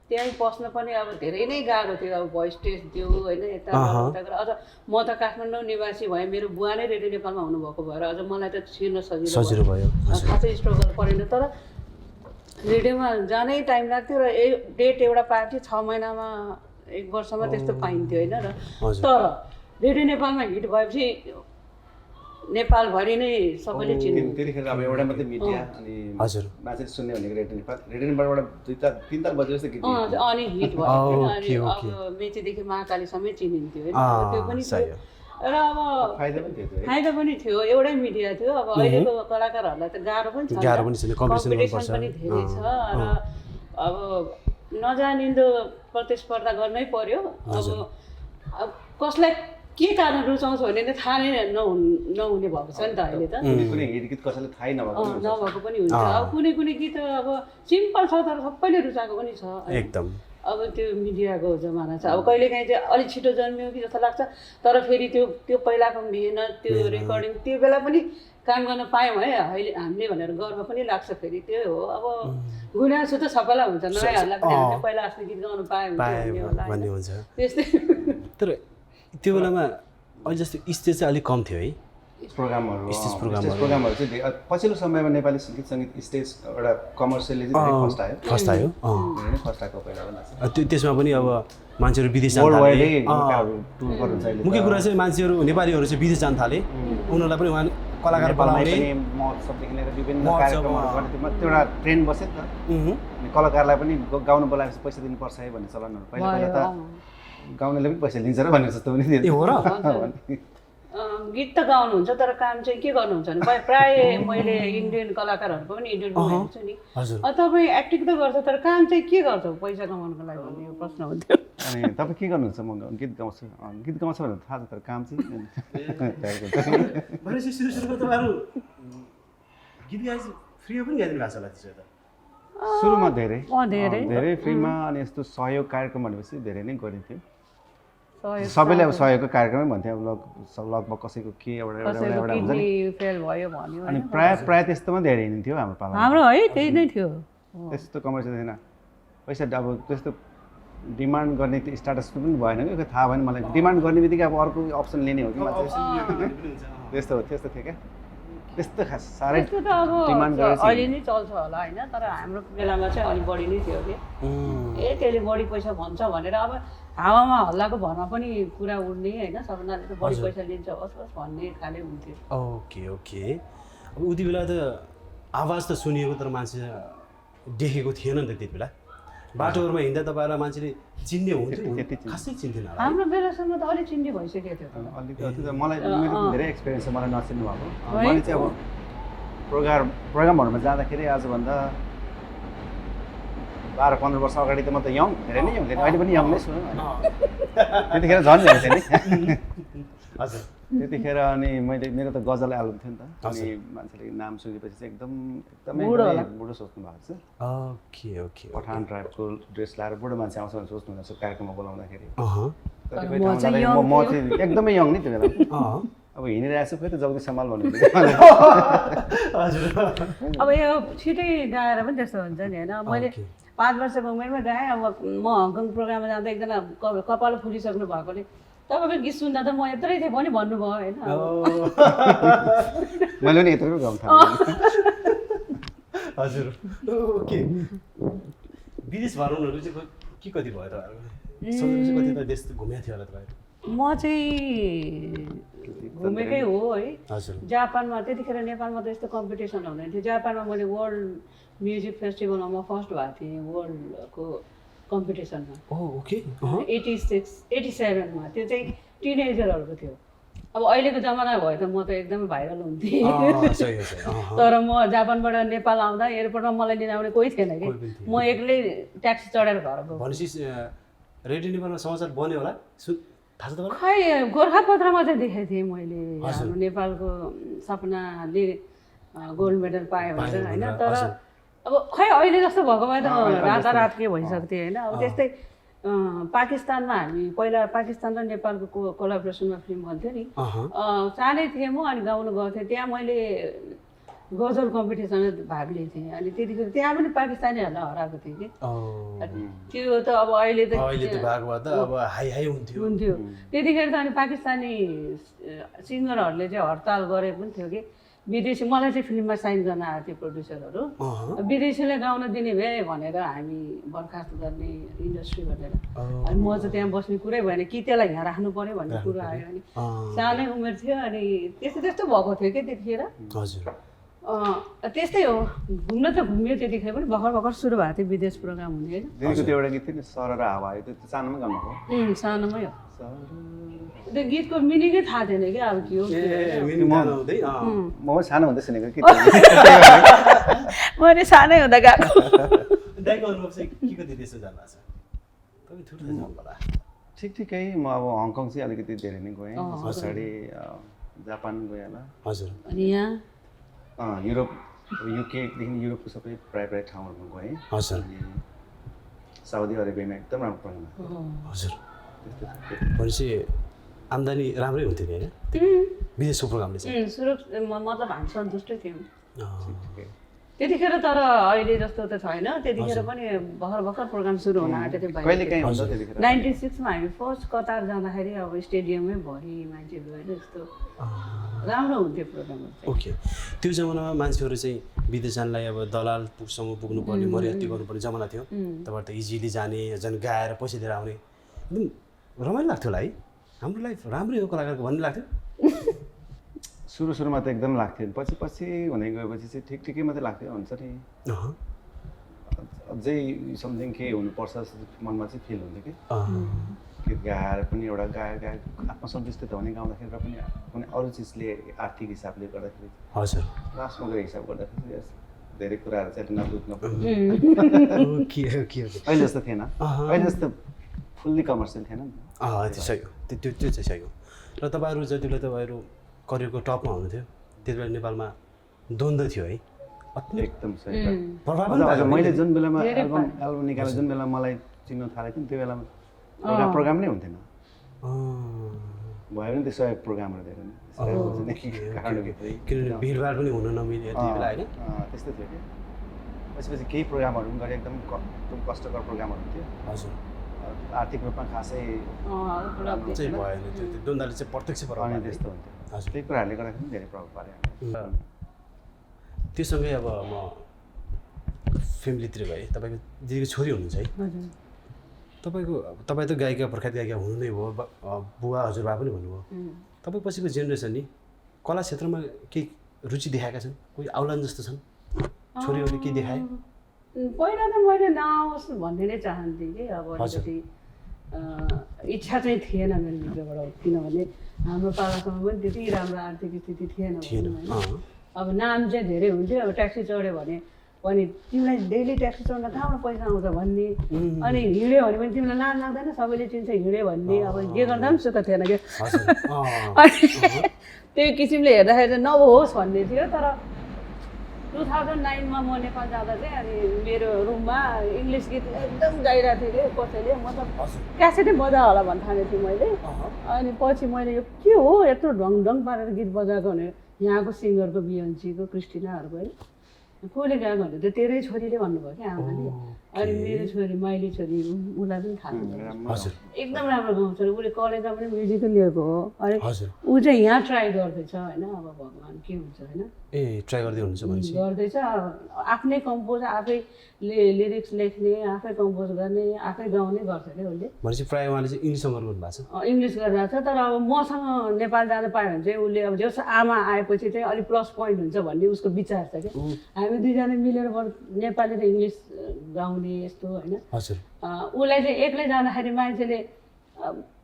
त्यहीँ पस्न पनि अब धेरै नै गाह्रो थियो। अब भोइस टेस्ट दियो होइन यता अझ म त काठमाडौँ निवासी भएँ मेरो बुवा नै रेडियो नेपालमा हुनुभएको भएर अझ मलाई त छिर्न सजिलो भयो खासै स्ट्रगल परेन। तर रेडियोमा जानै टाइम लाग्थ्यो र डेट एउटा पाएको थियो 6 महिनामा 1 वर्षमा त्यस्तो पाइन्थ्यो होइन। र तर रेडियो नेपालमा हिट भएपछि नेपालभरि नै सबैले चिन्ने। त्यतिखेर अब एउटा मात्रै मिडिया अनि हजुर मान्छेले सुन्ने भनेको रेडियो नेपालबाट 2-3 बजे जस्तो गीत अनि हिट भयो अनि अब मेचीदेखि महाकालीसम्मै चिनिन्थ्यो होइन। त्यो पनि थियो र अब फाइदा पनि थियो एउटै मिडिया थियो। अब अहिलेको कलाकारहरूलाई त गाह्रो पनि छ कम्पिटिसन पनि धेरै छ र अब नजानिन्दो प्रतिस्पर्धा गर्नै पर्यो। अब कसलाई के कारण रुचाउँछ भने थाहा नै नहुने भएको छ नि त अहिले त। कुनै गीत कसैले थाहै नभएको पनि हुन्छ। अब कुनै गीत अब सिम्पल छ तर सबैले रुचाएको पनि छ एकदम। अब त्यो मिडियाको जमाना छ। अब कहिलेकाहीँ चाहिँ अलिक छिटो जन्मियो कि जस्तो लाग्छ, तर फेरि त्यो पहिलाको मिहिनेत त्यो रेकर्डिङ त्यो बेला पनि काम गर्न पायौँ है अहिले हामीले भनेर गर्व पनि लाग्छ। फेरि त्यो हो अब गुनासो त सबैलाई हुन्छ, नयाँहरूलाई पनि हामीले पहिला अस्ति गीत गाउनु पायौँ भन्ने हुन्छ त्यस्तै। तर त्यो बेलामा अहिले जस्तो स्टेज चाहिँ अलिक कम थियो है प्रोग्रामहरू स्टेज प्रोग्रामहरू चाहिँ पछिल्लो समयमा नेपाली गीत सङ्गीत स्टेज एउटा कमर्सियली चाहिँ फर्स्ट आयो फर्स्ट आयो फर्स्ट आएको पहिला त्यसमा पनि अब मान्छेहरू विदेश जान थाले। मुख्य कुरा चाहिँ मान्छेहरू नेपालीहरू चाहिँ विदेश जान थाले, उनीहरूलाई पनि उहाँ कलाकार बोलाउने महोत्सवदेखि लिएर विभिन्न कार्यक्रमहरू गर्ने त्यो एउटा ट्रेन्ड बस्यो नि त। अनि कलाकारलाई पनि गाउनु बोलाएपछि पैसा दिनुपर्छ है भन्ने चलनहरू पहिला पहिला त गाउनेले पनि पैसा लिन्छ र भनेर जस्तो पनि हो र गीत त गाउनुहुन्छ तर काम चाहिँ के गर्नुहुन्छ भने प्राय मैले इन्डियन कलाकारहरूको पनि इन्टरभ्यू हेर्छु नि, तपाईँ एक्टिङ त गर्छ तर काम चाहिँ के गर्छ पैसा कमाउनुको लागि भन्ने यो प्रश्न हुन्थ्यो। अनि तपाईँ के गर्नुहुन्छ? म गीत गाउँछु भनेर थाहा छ तर काम चाहिँ भनेपछि सुरुमा तपाईँहरू गीत गाए फ्रीमा पनि गाइदिनु भएको छ होला त्यसो त? सुरुमा धेरै फ्रीमा, अनि यस्तो सहयोग कार्यक्रम भनेपछि धेरै नै गरिन्थ्यो। सबैले अब सहयोगको कार्यक्रमै भन्थ्यो, अब लगभग कसैको के एउटा हुन्छ नि, अनि प्राय त्यस्तोमा धेरै हिँड्थ्यो हाम्रो पाला। हाम्रो है त्यही नै थियो, त्यस्तो कमर्सियल थिएन पैसा। अब त्यस्तो डिमान्ड गर्ने स्टाटस पनि भएन कि थाहा भएन मलाई। डिमान्ड गर्ने बित्तिकै अब अर्को अप्सन लिने हो कि मान्छे, त्यस्तो थियो क्या। त्यस्तो खास साह्रै डिमान्ड गरेर अहिले नै चल्छ होला होइन, तर हाम्रो बेलामा चाहिँ अलिक बढी नै थियो कि त्यसले बढी पैसा भन्छ भनेर अब हावामा हल्लाको भरमा पनि कुरा उड्ने होइन, सबैजनाले त बढी पैसा लिन्छ होस् भन्ने खाले हुन्थ्यो। ओके अब उति बेला त आवाज त सुनिएको तर मान्छे देखेको थिएन नि त त्यति बेला। बाटोहरूमा हिँड्दा तपाईँहरूलाई मान्छेले चिन्ने हुन्थ्यो, खासै चिन्थेन होला। हाम्रो बेलासम्म त अलिक चिन्ने भइसकेको थियो। अलिकति त मलाई मेरो धेरै एक्सपिरियन्स छ, मलाई नचिन्नु भएको। मैले चाहिँ अब प्रोग्रामहरूमा जाँदाखेरि आजभन्दा 12-15 वर्ष अगाडि त म त यङ, धेरै नै यङ थिएँ, अहिले पनि यङ नै छु। त्यतिखेर झन् यङ थिएँ नि हजुर त्यतिखेर। अनि मेरो त गजल एल्बम थियो नि त, अनि मान्छेले नाम सुनेपछि चाहिँ एकदमै बुढो सोच्नु भएको छ। ओके पठान टाइपको ड्रेस लाएर बुढो मान्छे आउँछ भनेर सोच्नु हुँदैछ कार्यक्रममा बोलाउँदाखेरि। म चाहिँ एकदमै यङ नि त्यो बेला। अब हिँडिरहेको छु फेरि त जग्दी सम्हाल भन्नु। अब यो छिटै गाएर पनि त्यस्तो हुन्छ नि होइन। मैले 5 वर्षको उमेरमा गाएँ। अब म हङकङ प्रोग्राममा जाँदा एकजना कपाल फुलिसक्नु भएकोले तपाईँको गीत सुन्दा त म यत्रै थिएँ पनि भन्नुभयो होइन। मैले पनि यत्रो गाउँ थालेँ। हजुर ओके। विदेश भ्रमणहरू चाहिँ के कति भयो तपाईँहरूको? कति त देश घुमेको थियो होला तपाईँहरू? म चाहिँ घुमेकै हो है। जापानमा त्यतिखेर नेपालमा त यस्तो कम्पिटिसन हुँदैन थियो। जापानमा मैले वर्ल्ड म्युजिक फेस्टिभलमा म फर्स्ट भएको थिएँ वर्ल्डको कम्पिटिसनमा। 87मा त्यो चाहिँ टिनेजरहरूको थियो। अब अहिलेको जमाना भयो त म त एकदमै भाइरल हुन्थेँ। तर म जापानबाट नेपाल आउँदा एयरपोर्टमा मलाई लिन आउने कोही थिएन कि, म एक्लै ट्याक्सी चढेर घर गएको। भनेपछि रेडियो नेपालमा समाचार बन्यो होला थाहा छ तपाईँलाई? खै गोर्खापत्रमा चाहिँ देखेको थिएँ मैले, हाम्रो नेपालको सपनाले गोल्ड मेडल पायो भनेर होइन। तर अब खै अहिले जस्तो भएको भए त रातारात के भइसक्थ्यो होइन। अब त्यस्तै पाकिस्तानमा हामी पहिला पाकिस्तान र नेपालको कोलाबोरेसनमा फिल्म भन्थ्यो नि, सानै थिएँ म अनि गाउनु गएको थिएँ त्यहाँ। मैले गजल कम्पिटिसनमा भाग लिएको थिएँ अनि त्यतिखेर त्यहाँ पनि पाकिस्तानीहरूलाई हराएको थिएँ कि। त्यो त अब अहिले त हुन्थ्यो त्यतिखेर त। अनि पाकिस्तानी सिङ्गरहरूले चाहिँ हडताल गरे पनि थियो कि विदेशी। मलाई चाहिँ फिल्ममा साइन गर्न आएको थियो प्रड्युसरहरू, विदेशीले गाउन दिने भए भनेर हामी बर्खास्त गर्ने इन्डस्ट्री भनेर। अनि म चाहिँ त्यहाँ बस्ने कुरै भएन कि त्यसलाई यहाँ राख्नु पऱ्यो भन्ने कुरो आयो। अनि सानै उमेर थियो अनि त्यस्तो भएको थियो कि त्यतिखेर। त्यस्तै हो, घुम्न त घुम्यो त्यतिखेर पनि। भर्खर सुरु भएको थियो विदेश प्रोग्राम हुने होइन। एउटा गीत थियो नि सर र हावा, त्यो सानोमै गाउनु हो? सानोमै हो। त्यो गीतको मिनिङै थाहा थिएन कि अब के हो। म सानो हुँदै सुनेको कि मैले सानै हुँदा गएको। ठिकै म अब हङकङ चाहिँ अलिकति धेरै नै गएँ, पछाडि जापान गएँ होला। हजुर अनि यहाँ युरोप युकेदेखि युरोपको सबै प्राय ठाउँहरूमा गएँ। हजुर साउदी अरेबियामा एकदम राम्रो प्रोग्राम हजुर भनेपछि आम्दानी राम्रै हुन्थ्यो नि होइन विदेशको प्रोग्रामले चाहिँ सुरु मतलब हामी सन्तुष्टै थियौँ ठिकै त्यतिखेर तर अहिले जस्तो त छैन त्यतिखेर पनि भर्खर प्रोग्राम सुरु हुन आँटेको थियो कहिले काहीँ हुन्छ त्यतिखेर 96 मा हामी फर्स्ट कतार जाँदाखेरि अब स्टेडियममै भरि मान्छेहरू होइन यस्तो राम्रो हुन्थ्यो प्रोग्रामहरू चाहिँ ओके त्यो जमानामा मान्छेहरू चाहिँ विदेश जानलाई अब दलालसँग पुग्नुपर्ने मर्यादा गर्नुपर्ने जमाना थियो तपाईँहरू त इजिली जाने झन् गाएर पैसा दिएर आउने एकदम रमाइलो लाग्थ्यो होला है हाम्रो लाइफ राम्रै हो कलाकारको भन्ने लाग्थ्यो सुरुमा त एकदम लाग्थ्यो पछि हुँदै गएपछि चाहिँ ठिकै मात्रै लाग्थ्यो हुन्छ नि अझै समथिङ केही हुनुपर्छ जस्तो मनमा चाहिँ फिल हुन्थ्यो कि गाएर पनि एउटा गायक आत्मसन्तुष्टि त हुने गाउँदाखेरि र पनि कुनै अरू चिजले आर्थिक हिसाबले गर्दाखेरि हजुर लास्टमा गएर हिसाब गर्दाखेरि धेरै कुराहरू चाहिँ नबुझ्नु अहिले जस्तो थिएन अहिले जस्तो फुल्ली कमर्सियल थिएन नि त्यो सही हो त्यो चाहिँ सही हो र तपाईँहरू जति बेला तपाईँहरू करियरको टपमा हुनुहुन्थ्यो त्यति बेला नेपालमा द्वन्द्व थियो है एकदम सही अझ मैले जुन बेलामा एल्बम निकालेँ जुन बेला मलाई चिन्न थालेको थियो त्यो बेलामा प्रोग्राम नै हुन्थेन भयो भने त्यसो प्रोग्रामहरू धेरै किनभने भिडभाड पनि हुन नमिल्यो त्यति बेला होइन त्यस्तै थियो कि पछि केही प्रोग्रामहरू पनि गरेँ एकदम कष्टकर प्रोग्रामहरू हुन्थ्यो हजुर आर्थिक रूपमा खासै चाहिँ भएन त्यो द्वन्द्वले चाहिँ प्रत्यक्ष प्रभाव त्यस्तो हुन्थ्यो त्यही कुराहरूले गर्दाखेरि पनि धेरै प्रभाव पार्यो त्योसँगै अब म फ्यामिलीतिर गएँ तपाईँको दिदीको छोरी हुनुहुन्छ है तपाईँ त गायिका प्रख्यात गायिका हुनु नै हो बुवा हजुरबा पनि भन्नुभयो तपाईँ पछिको जेनेरेसन नि कला क्षेत्रमा केही रुचि देखाएका छन् कोही आउलान जस्तो छन् छोरीहरूले के देखाए पहिला त मैले नआओस् भन्ने नै चाहन्थेँ कि अब अलिकति इच्छा चाहिँ थिएन मेरो भित्रबाट किनभने हाम्रो पालासम्म पनि त्यति राम्रो आर्थिक स्थिति थिएन अब नाम चाहिँ धेरै हुन्थ्यो अब ट्याक्सी चढ्यो भने पनि तिमीलाई डेली ट्याक्सी चढ्न कहाँबाट पैसा आउँछ भन्ने अनि हिँड्यो भने पनि तिमीलाई लाज लाग्दैन सबैले चिन्छ हिँड्यो भन्ने अब जे गर्दा पनि सुख थिएन क्या त्यही किसिमले हेर्दाखेरि चाहिँ नहोस् भन्ने थियो तर 2009 मा म नेपाल जाँदा चाहिँ अनि मेरो रुममा इङ्ग्लिस गीत एकदम गाइरहेको थियो कि कसैले मतलब क्यासेटै बजा होला भन्ने ठानेको थिएँ मैले अनि पछि मैले यो के हो यत्रो ढङ पारेर गीत बजाएको भने यहाँको सिङ्गरको बियन्सीको क्रिस्टिनाहरूको है कसले गाएको भने त्यो तेरै छोरीले भन्नुभयो क्या आमाले अनि मेरो छोरी माइली छोरी उसलाई पनि थाहा हुन्छ एकदम राम्रो गाउँछ उसले कलेजमा पनि म्युजिकल लिएको हो अनि ऊ चाहिँ यहाँ ट्राई गर्दैछ होइन अब भगवान् के हुन्छ होइन ट्राई गर्दै हुनुहुन्छ गर्दैछ आफ्नै कम्पोज आफै लिरिक्स लेख्ने आफै कम्पोज गर्ने आफै गाउने गर्छ क्या उसले भनेपछि प्रायः उहाँले चाहिँ इङ्ग्लिसमा गर्नु भएको छ इङ्ग्लिस गरिरहेको छ तर अब मसँग नेपाल जान पायो भने चाहिँ उसले अब जस आमा आएपछि चाहिँ अलिक प्लस पोइन्ट हुन्छ भन्ने उसको विचार छ क्या हामी दुईजना मिलेर नेपाली र इङ्ग्लिस गाउने यस्तो होइन उसलाई चाहिँ एक्लै जाँदाखेरि मान्छेले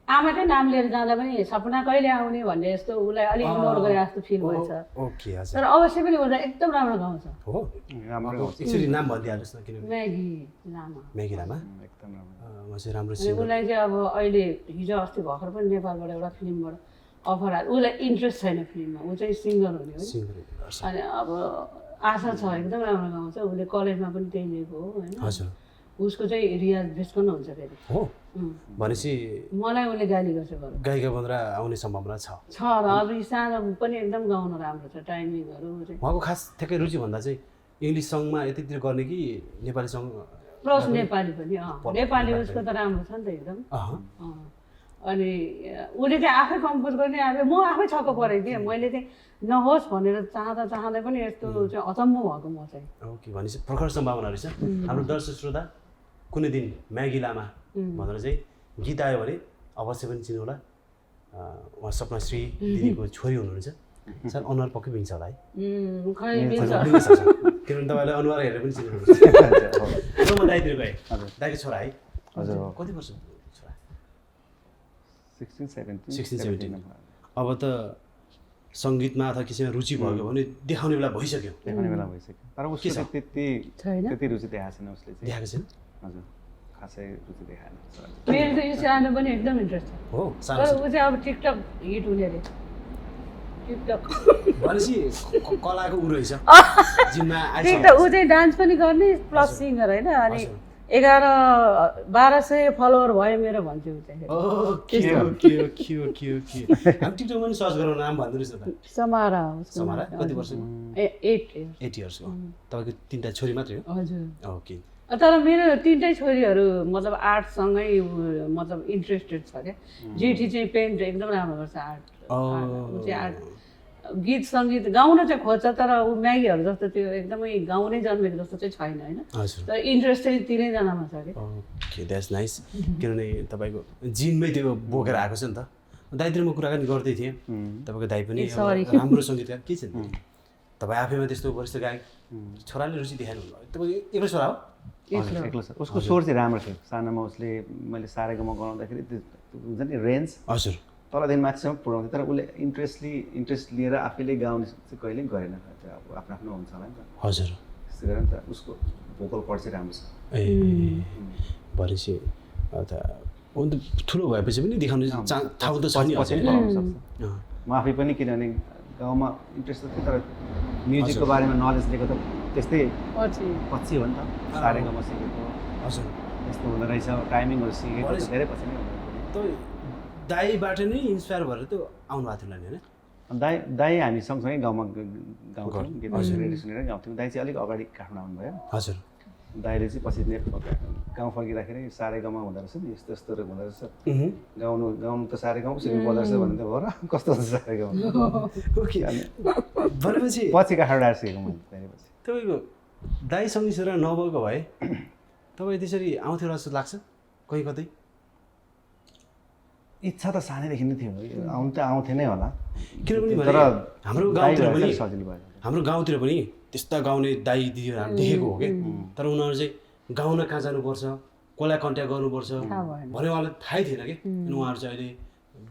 आमाकै नाम लिएर जाँदा पनि सपना कहिले आउने भन्ने जस्तो उसलाई अलिक इग्नोर गरे जस्तो फिल भएछ तर अवश्य पनि उसलाई एकदम राम्रो गाउँछ नाम भनिदिइहाल्नुहोस् न किनभने म्यागी लामा एकदम उसलाई चाहिँ अब अहिले हिजो अस्ति भर्खर पनि नेपालबाट एउटा फिल्मबाट अफर आयो उसलाई इन्ट्रेस्ट छैन फिल्ममा ऊ चाहिँ सिङ्गर हुने हो अनि अब आशा छ एकदम राम्रो गाउँछ उसले कलेजमा पनि त्यही लिएको हो होइन उसको चाहिँ रियाज भेस्कन हुन्छ फेरि हो भनेपछि मलाई उसले गाली गर्छ गायिका बनेर आउने सम्भावना छ र अब सानो पनि एकदम गाउन राम्रो छ टाइमिङहरू उहाँको खास ठ्याक्कै रुचि भन्दा चाहिँ इङ्ग्लिस सङमा यतितिर गर्ने कि नेपाली सङ प्लस नेपाली पनि नेपाली उसको त राम्रो छ नि त एकदम अनि उसले चाहिँ आफै कम्पोज गर्ने आफै म आफै छक्क परेको थिएँ मैले चाहिँ नहोस् भनेर चाहँदै पनि यस्तो चाहिँ अचम्म भएको म चाहिँ ओके भनेपछि प्रखर सम्भावना रहेछ हाम्रो दर्शक श्रोता कुनै दिन म्यागी लामा भनेर चाहिँ गीत आयो भने अवश्य पनि चिन्नु होला उहाँ सपनाश्री दिदीको छोरी हुनुहुन्छ सर अनुहार पक्कै बिन्छ होला है किनभने तपाईँलाई अनुहार हेरेर पनि चिन्नुहुन्छ म दाइतिर गएँ दाइको छोरा है हजुर कति वर्ष छोरा 16-17 अब त सङ्गीतमा अथवा किसिममा रुचि भयो भने देखाउने बेला भइसक्यो तर उसको त्यति रुचि देखाएको छैन उसले चाहिँ देखाएको छैन हजुर खासै रुचि देखाएन मेरो त यो सानो पनि एकदम इन्ट्रेस्ट छ हो तर ऊ चाहिँ अब टिकटक हिट हुने अरे टिकटक भनेपछि कलाको ऊ रहेछ जिम्मा टिकटक ऊ चाहिँ डान्स पनि गर्ने प्लस सिङ्गर होइन अनि 1100-1200 फलोवर भयो मेरो भन्छु चाहिँ okay okay okay okay okay हामी टिकटकमा पनि सर्च गरौँ नाम भन्दै रहेछ त समारा हो समारा कति वर्षको 8 इयर्सको तपाईँको 3टा छोरी मात्रै हो हजुर ओके तर मेरो 3टै छोरीहरू मतलब आर्टसँगै मतलब इन्ट्रेस्टेड छ क्या जेठी चाहिँ पेन्ट एकदम राम्रो गर्छ आर्ट गीत सङ्गीत गाउन चाहिँ खोज्छ तर ऊ म्यागीहरू जस्तो त्यो एकदमै गाउनै जन्मेको जस्तो चाहिँ छैन होइन हजुर तर इन्ट्रेस्ट चाहिँ तिनैजनामा छ कि ओके द्याट्स नाइस किनभने तपाईँको जिनमै त्यो बोकेर आएको छ नि त दाइतिर म कुराकानी गर्दै थिएँ तपाईँको दाइ पनि राम्रो सङ्गीतकार के छ नि तपाईँ आफैमा त्यस्तो वरिष्ठ गायक छोराले रुचि देखाउनु तपाईँको एक्लै छोरा हो एक्लो छ उसको स्वर चाहिँ राम्रो थियो सानोमा उसले मैले सारेगामा गराउँदाखेरि त्यो हुन्छ नि रेन्ज हजुर तलदेखि माथिसम्म पुऱ्याउँथ्यो तर उसले इन्ट्रेस्ट लिएर आफैले गाउने चाहिँ कहिल्यै गरेन अब आफ्नो आफ्नो हुन्छ होला नि त हजुर त्यस्तो गरेर त उसको भोकल कड चाहिँ राम्रो छ ए भनेपछि अन्त ठुलो भएपछि पनि देखाउने ठाउँ त छ नि पछि पनि पढाउन सक्छ म आफै पनि किनभने गाउँमा इन्ट्रेस्ट त थियो तर म्युजिकको बारेमा नलेज लिएको त त्यस्तै पछि हो नि त सारेगामा सिकेको हजुर यस्तो हुँदो रहेछ टाइमिङहरू सिकेको त धेरै पछि नै त दाइबाट नै इन्सपायर भएर त आउनु भएको थियो होइन दाइ हामी सँगसँगै गाउँमा गाउँथ्यौँ गीत रेडियो सुनेर गाउँथ्यौँ दाइ चाहिँ अलिक अगाडि काठमाडौँ आउनुभयो हजुर दाइले चाहिँ पछि गाउँ फर्किँदाखेरि सारेगाउँमा हुँदो रहेछ नि यस्तो यस्तो हुँदो रहेछ गाउनु त सारेगाउँ सिक्नु पर्दो रहेछ भन्ने त भयो र कस्तो हुन्छ सारेगाउँ ओके भनेपछि पछि काठमाडौँ आएर सिकेको मैले त्यसपछि तपाईँको दाइसँग छोरा नभएको भए तपाईँ त्यसरी आउँथ्यो जस्तो लाग्छ कहीँ कतै इच्छा त सानैदेखि नै थियो आउनु त आउँथेँ नै होला किनभने तर हाम्रो गाउँतिर पनि सजिलो भयो हाम्रो गाउँतिर पनि त्यस्ता गाउने दाइ दिदीहरू हामी देखेको हो कि तर उनीहरू चाहिँ गाउन कहाँ जानुपर्छ कसलाई कन्ट्याक्ट गर्नुपर्छ भने उहाँलाई थाहै थिएन कि अनि उहाँहरू चाहिँ अहिले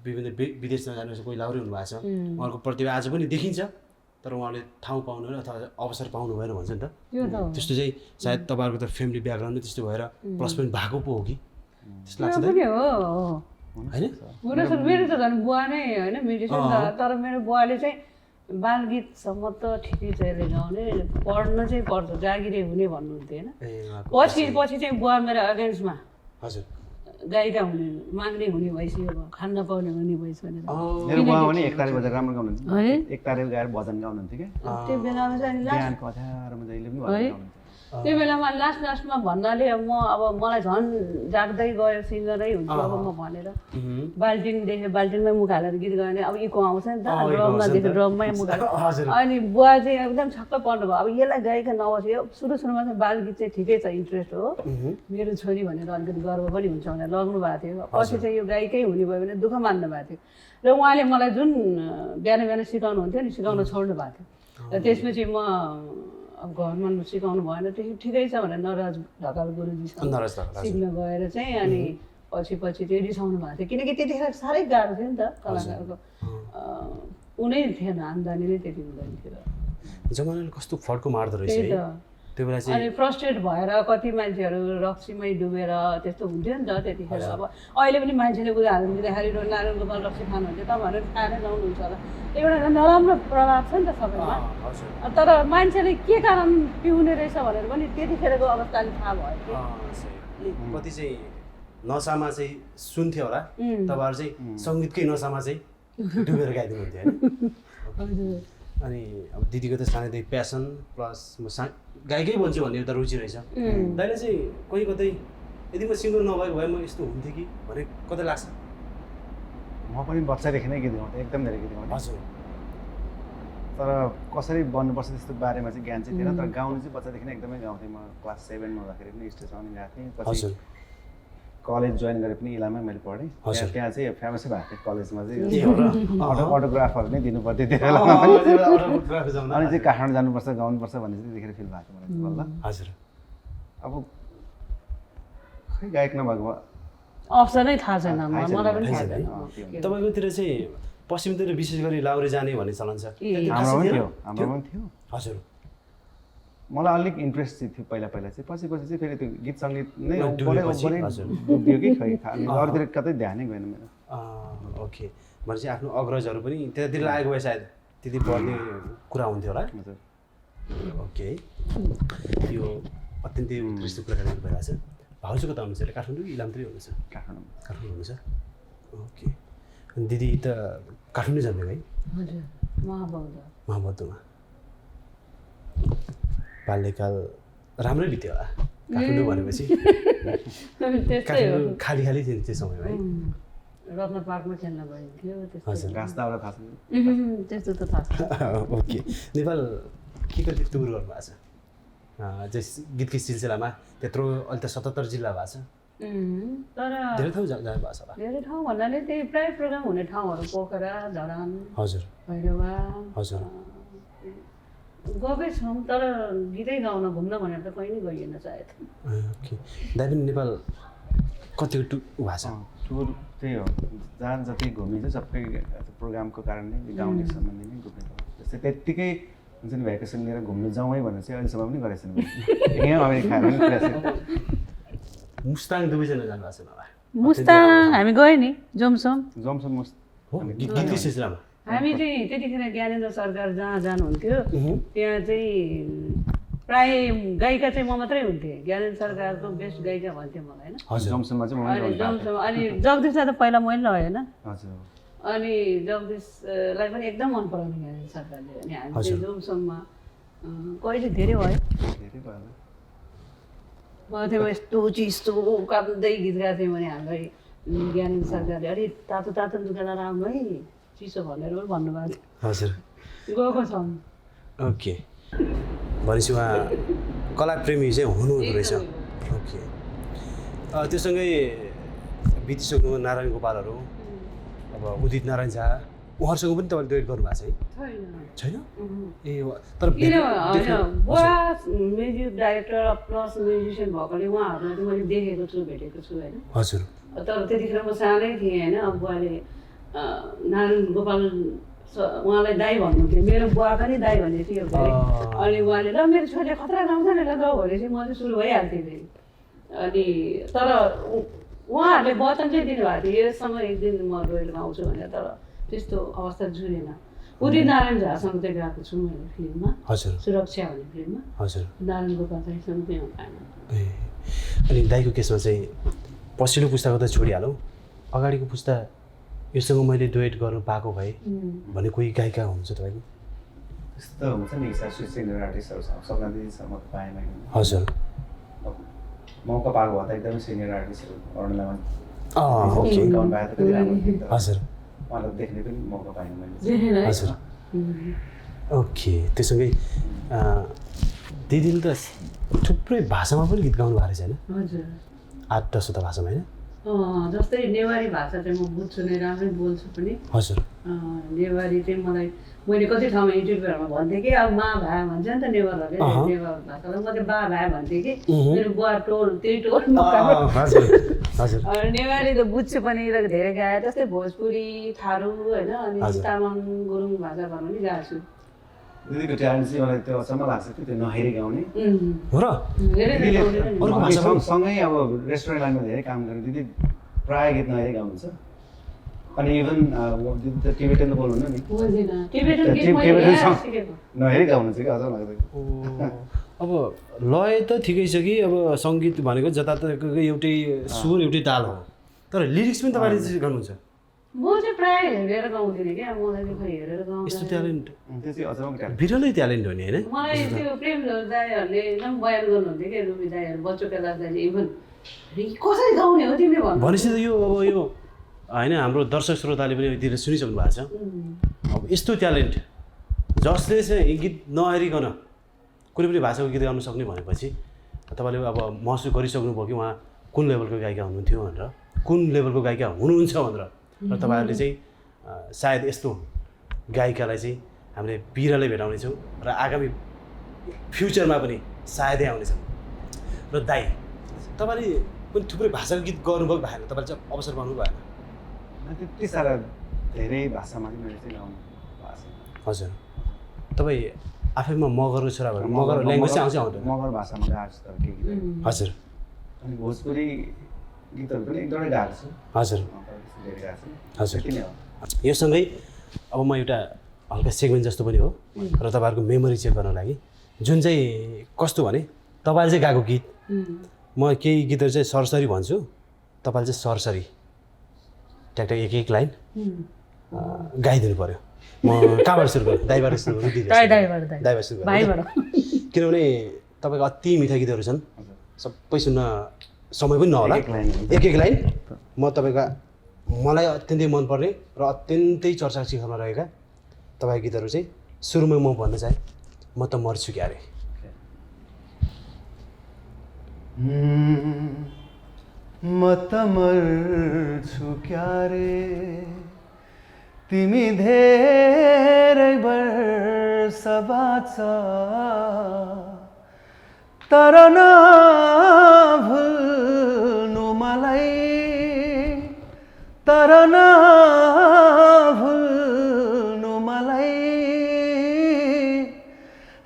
विभिन्न विदेशमा जानुपर्छ कोही लाउरै हुनुभएको छ उहाँहरूको प्रतिभा आज पनि देखिन्छ तर उहाँले ठाउँ पाउनु भएन अथवा अवसर पाउनु भएन भन्छ नि त त्यस्तो चाहिँ सायद तपाईँहरूको त फ्यामिली ब्याकग्राउन्ड नै त्यस्तो भएर प्लस पोइन्ट भएको पो हो कि त्यस्तो लाग्छ होइन मेरो त झन् बुवा नै होइन म्युजिसियन तर मेरो बुवाले चाहिँ बालगीतसम्म त ठिकै छ यसले गाउने पढ्न चाहिँ पर्छ जागिरे हुने भन्नुहुन्थ्यो होइन पछि चाहिँ बुवा मेरो अगेन्स्टमा हजुर गायिका हुने माग्ने हुने भइसक्यो खान नपाउने हुने भइसक्यो भनेर मेरो बुवा पनि एक तारे बजेर राम्रो गाउनुहुन्थ्यो एक तारे गाएर भजन गाउनुहुन्थ्यो क्या त्यो बेलामा चाहिँ बिहानको अँध्यारोमा जहिले पनि भजन गाउनुहुन्थ्यो त्यो बेलामा लास्टमा भन्नाले अब मलाई झन् जाग्दै गयो सिङ्गरै हुन्छ अब म भनेर बाल्टिन देखेँ बाल्टिनमै मुख हालेर गीत गायो भने अब इको आउँछ नि त ड्रममा देखेँ ड्रममै मुख हालेर अनि बुवा चाहिँ एकदम छक्क पर्नु भयो अब यसलाई गायिका नबस्यो सुरुमा चाहिँ बालगीत चाहिँ ठिकै छ इन्ट्रेस्ट हो मेरो छोरी भनेर अलिकति गर्व पनि हुन्छ भनेर लग्नु भएको थियो पछि चाहिँ यो गायिकै हुने भयो भने दुःख मान्नु भएको थियो र उहाँले मलाई जुन बिहान सिकाउनुहुन्थ्यो नि सिकाउन छोड्नु भएको थियो र त्यसपछि म अब घरमा सिकाउनु भएन ठिकै छ भनेर नराज ढकाल गुरुजीसँग सिक्न गएर चाहिँ अनि पछि चाहिँ रिसाउनु भएको थियो किनकि त्यतिखेर साह्रै गाह्रो थियो नि त कलाकारको कुनै थिएन आम्दानी नै त्यति हुँदैन थियो जमानाले कस्तो फड्को मार्दो रहेछ त्यो बेला चाहिँ अनि फ्रस्ट्रेट भएर कति मान्छेहरू रक्सीमै डुबेर त्यस्तो हुन्थ्यो नि त त्यतिखेर अब अहिले पनि मान्छेले उदाहरण दिँदाखेरि नारायण गोपाल रक्सी खानुहुन्थ्यो तपाईँहरू थाहा नै लाउनुहुन्छ होला एउटा नराम्रो प्रभाव छ नि त सबैमा तर मान्छेले के कारण पिउने रहेछ भनेर पनि त्यतिखेरको अवस्थाले थाहा भयो कति चाहिँ नसामा चाहिँ सुन्थ्यो होला तपाईँहरू चाहिँ सङ्गीतकै नसामा चाहिँ डुबेर गाइदिनुहुन्थ्यो होइन अनि अब दिदीको त सानैदेखि प्यासन प्लस म गायकै बन्छु भन्ने एउटा रुचि रहेछ दाइले चाहिँ कहीँ कतै यदि म सिङ्गर नभएको भए म यस्तो हुन्थेँ कि भने कतै लाग्छ म पनि बच्चादेखि नै गीत गाउँथेँ एकदम धेरै गीत गाउँथेँ हजुर तर कसरी बन्नुपर्छ त्यस्तो बारेमा चाहिँ ज्ञान चाहिँ थिएन तर गाउनु चाहिँ बच्चादेखि नै एकदमै गाउँथेँ म क्लास 7 मा हुँदाखेरि पनि स्टेजमा पनि गएको थिएँ पछि कलेज जोइन गरे पनि इलामै मैले पढेँ त्यहाँ चाहिँ फेमसै भएको थियो कलेजमा चाहिँ अटोग्राफहरू नै दिनु पर्थ्यो त्यो बेलामा अनि चाहिँ काठमाडौँ जानुपर्छ गाउनुपर्छ भन्ने चाहिँ त्यतिखेर फिल भएको मलाई बल्ल हजुर अब खै गायक नभएको अप्सनै थाहा छैन मलाई पनि थाहा छैन तपाईँकोतिर चाहिँ पश्चिमतिर विशेष गरी लाउरे जाने भन्ने चलन छ हाम्रोमा पनि थियो हजुर मलाई अलिक इन्ट्रेस्ट चाहिँ थियो पहिला चाहिँ पछि चाहिँ फेरि त्यो गीत सङ्गीत नै डुब्यो कि खै अरूतिर कतै ध्यानै गएन मेरो ओके भनेपछि आफ्नो अग्रजहरू पनि त्यतातिर लागेको भए सायद त्यति पढ्ने कुरा हुन्थ्यो होला ओके यो अत्यन्तै उत्कृष्ट कुराकानी भइरहेको छ भाउजू कता हुनुहुन्छ अहिले काठमाडौँ इलामतिर हुनुहुन्छ काठमाडौँ हुनुहुन्छ ओके अनि दिदी त काठमाडौँ जन्मेको है हजुर महाबौद्धमा बाल्यकाल राम्रै बित्यो होला काठमाडौँ भनेपछि काठमाडौँ खाली खाली थियो त्यो समयमा है रत्न पार्कमा खेल्न गइन्थ्यो हजुर घाँस दाउरा थाहा छैन त्यस्तो त थाहा छ ओके नेपाल के कति टुर गर्नुभएको छ जस गीतकै सिलसिलामा त्यत्रो अहिले त 77 जिल्ला भएको छ तर धेरै ठाउँ जानुभएको छ होला धेरै ठाउँ भन्नाले त्यही प्राय प्रोग्राम हुने ठाउँहरू पोखरा धरान हजुर भैरवा हजुर गएकै छौँ तर गीतै गाउन घुम्न भनेर त कहीँ नै गइएन सायद ओके दाइ पनि नेपाल कतिको टुर भएको छ टुर त्यही हो जहाँ जति घुमिन्छ सबै प्रोग्रामको कारणले गाउने सम्बन्धी नै घुमेको जस्तै त्यत्तिकै हुन्छ नि भ्याकेसन लिएर घुम्नु जाउँ है भनेर चाहिँ अहिलेसम्म पनि गरेको छैन यहाँ अमेरिका खाएर पनि पुरा मुस्ताङ दुवैजना जानुभएको छ नभए मुस्ताङ हामी गयो नि जोमसोम जमसम मस्त हो गीतकै सिलसिलामा हामी चाहिँ त्यतिखेर ज्ञानेन्द्र सरकार जहाँ जानुहुन्थ्यो त्यहाँ चाहिँ प्राय गायिका चाहिँ म मात्रै हुन्थेँ ज्ञानेन्द्र सरकारको बेस्ट गायिका भन्थ्यो मलाई होइन हजुर जमसममा चाहिँ अनि जोमसोम अनि जगदीशलाई त पहिला मैले लगाएँ होइन हजुर अनि जगदीशलाई पनि एकदम मन पराउने ज्ञानेन्द्र सरकारले अनि हामी चाहिँ जोमसोममा कहिले धेरै भयो धेरै भयो म त्यो यस्तो चिस्तो काँदै गीत गाएको थिएँ भने हामीलाई ज्ञानेन्द्र सरकारले अलिक तातो तातो लुगा लगाएर आउनु है चिसो भनेर पनि भन्नुभएको हजुर थियो गएको छौँ ओके भनेपछि उहाँ कलाप्रेमी चाहिँ हुनुहुँदो रहेछ ओके त्योसँगै बितिसक्नु नारायण गोपालहरू अब उदित नारायण झा उहाँहरूसँग पनि तपाईँले डुएट गर्नुभएको छ है छैन ए तर किन होइन बुवा म्युजिक डाइरेक्टर प्लस म्युजिसियन भएकोले उहाँहरूलाई चाहिँ मैले देखेको छु भेटेको छु होइन हजुर तर त्यतिखेर म सानै थिएँ होइन अब बुवाले नारायण गोपाल उहाँलाई दाई भन्नुहुन्थ्यो मेरो बुवा पनि दाई भन्ने थियो अनि उहाँले ल मेरो छोरीले खतरा गाउँछ नि ल गाउँ भने चाहिँ म चाहिँ सुरु भइहाल्थेँ फेरि अनि तर उहाँहरूले वचन चाहिँ दिनुभएको थियो योसँग एक दिन म रोएर गाउँछु भनेर तर त्यस्तो अवस्था जुरेन उदित नारायण झासँग चाहिँ गएको छु मैले फिल्ममा हजुर सुरक्षा भन्ने फिल्ममा हजुर नारायण गोपाल चाहिँ सँगै पाएन ए अनि दाइको केसमा चाहिँ पछिल्लो पुस्ताको त छोडिहालौँ अगाडिको पुस्ता योसँग मैले डुएट गर्नु पाएको भए भन्ने कोही गायिका हुनुहुन्छ तपाईँको त्यस्तो हुन्छ नि सिनियर आर्टिस्टहरू छ सपना दिदीसम्म पाएँ मैले हजुर मौका पाएको भए त एकदमै सिनियर आर्टिस्टहरू अरूलाई ओके गाउनु पाए त कति राम्रो थियो हजुर उहाँलाई देख्ने पनि मौका पाएँ मैले हजुर ओके त्यससँगै दिदीले त थुप्रै भाषामा पनि गीत गाउनु भएको रहेछ होइन हजुर 8-10 वटा भाषामा होइन जस्तै नेवारी भाषा चाहिँ म बुझ्छु नै राम्रै बोल्छु पनि हजुर नेवारी चाहिँ मलाई मैले कति ठाउँमा इन्टरभ्यूहरूमा भन्थेँ कि अब मा भा भन्छ नि त नेवारहरूले नेवार भाषालाई म चाहिँ बा भा भन्थेँ कि मेरो बुवा टोल त्यही टोल नेवारी त बुझ्छु पनि र धेरै गाएँ जस्तै भोजपुरी थारू होइन अनि तामाङ गुरुङ भाषा भन्नु पनि गाएको छु दिदीको ट्यालेन्ट चाहिँ मलाई त्यो अचम्म लाग्छ कि त्यो नहेरी गाउने हो र सँगै अब रेस्टुरेन्ट लाइनमा धेरै काम गर्ने दिदी प्रायः गीत नहेरी गाउनुहुन्छ अनि इभन टिबेटन त बोल्नुहुन्न नि नहेरी गाउनुहुन्छ कि अझ लाग्छ अब लय त ठिकै छ कि अब सङ्गीत भनेको जताततै एउटै सुर एउटै ताल हो तर लिरिक्स पनि तपाईँले चाहिँ गर्नुहुन्छ म चाहिँ प्रायः हेरेर गाउँदिनँ क्या मलाई चाहिँ खै हेरेर गाउँदा यस्तो ट्यालेन्ट त्यो चाहिँ अचम्म ट्यालेन्ट बिरलै ट्यालेन्ट हो नि होइन मलाई त्यो प्रेम दाईहरूले एकदम बयान गर्नुहुन्थ्यो क्या रुबी दाईहरू बच्चो कैलाश दाईले इभन कसरी गाउने हो तिमीले भन्नु भनेपछि त यो अब यो होइन हाम्रो दर्शक श्रोताले पनि यतिखेर सुनिसक्नु भएको छ अब यस्तो ट्यालेन्ट जसले चाहिँ गीत नहेरिकन कुनै पनि भाषाको गीत गाउन सक्ने भनेपछि तपाईँले अब महसुस गरिसक्नुभयो कि उहाँ कुन लेभलको गायिका हुनुहुन्थ्यो भनेर कुन लेभलको गायिका हुनुहुन्छ भनेर र तपाईँहरूले चाहिँ सायद यस्तो गायिकालाई चाहिँ हामीले बिरलै भेटाउनेछौँ र आगामी फ्युचरमा पनि सायदै आउनेछौँ र दाइ तपाईँले पनि थुप्रै भाषाको गीत गर्नुभएको भएन तपाईँले चाहिँ अवसर पाउनु भएन त्यति साह्रो धेरै भाषामा चाहिँ मैले चाहिँ गाउनु भएको छ हजुर तपाईँ आफैमा मगरको छोरा भएर मगर ल्याङ्ग्वेज चाहिँ आउँदैन मगर भाषामा गाएको छु तर के गीत हजुर अनि भोजपुरी गीतहरू पनि एकदमै गाएको छु हजुर धेरै गाएको छु हजुर त्यति नै हो यो सँगै अब म एउटा हल्का सेगमेन्ट जस्तो पनि हो र तपाईँहरूको मेमोरी चेक गर्नको लागि जुन चाहिँ कस्तो भने तपाईँले चाहिँ गाएको गीत म केही गीतहरू चाहिँ सरसरी भन्छु, तपाईँले चाहिँ सरसरी ट्याक्ट्याक एक लाइन गाइदिनु पऱ्यो। म कहाँबाट सुरु गर्छु? दाइबाट सुरु गर्छु, दाइबाट सुरु गर्छु, किनभने तपाईँको अति मिठा गीतहरू छन्, सबै सुन्न समय पनि नहोला। एक लाइन म तपाईँका मलाई अत्यन्तै मनपर्ने र अत्यन्तै चर्चा शिखरमा रहेका तपाईँको गीतहरू चाहिँ सुरुमै म भन्न चाहेँ, म त मर्छु क्या रे। म त मर्छु क्या रे, तिमी धेरै वर्ष बाँच, तर नभुल्नु मलाई, तर नभुल्नु मलाई,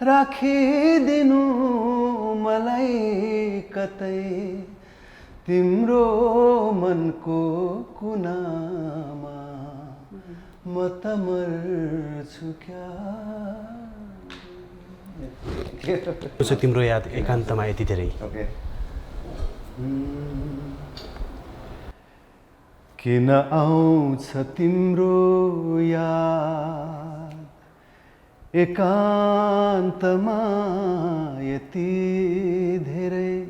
राखिदिनु मलाई कतै तिम्रो मनको कुनामा, म त मर्छु क्या। तिम्रो याद एकान्तमा यति धेरै किन आउँछ तिम्रो याद एकान्तमा यति धेरै,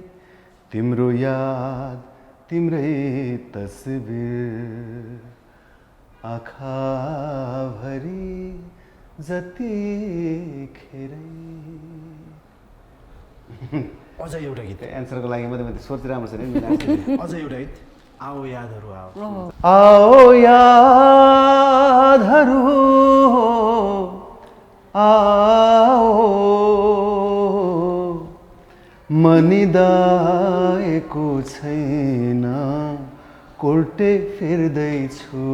तिम्रो याद तिम्रै तस्बिर आँखाभरि जतिखेरै। अझ एउटा गीत एन्सरको लागि मात्रै सोच राम्रो छ नि। अझ एउटा गीत आओ यादहरू आओ, आओ यादहरू आओ, मनिदाएको छैन कोर्टे फिर्दैछु,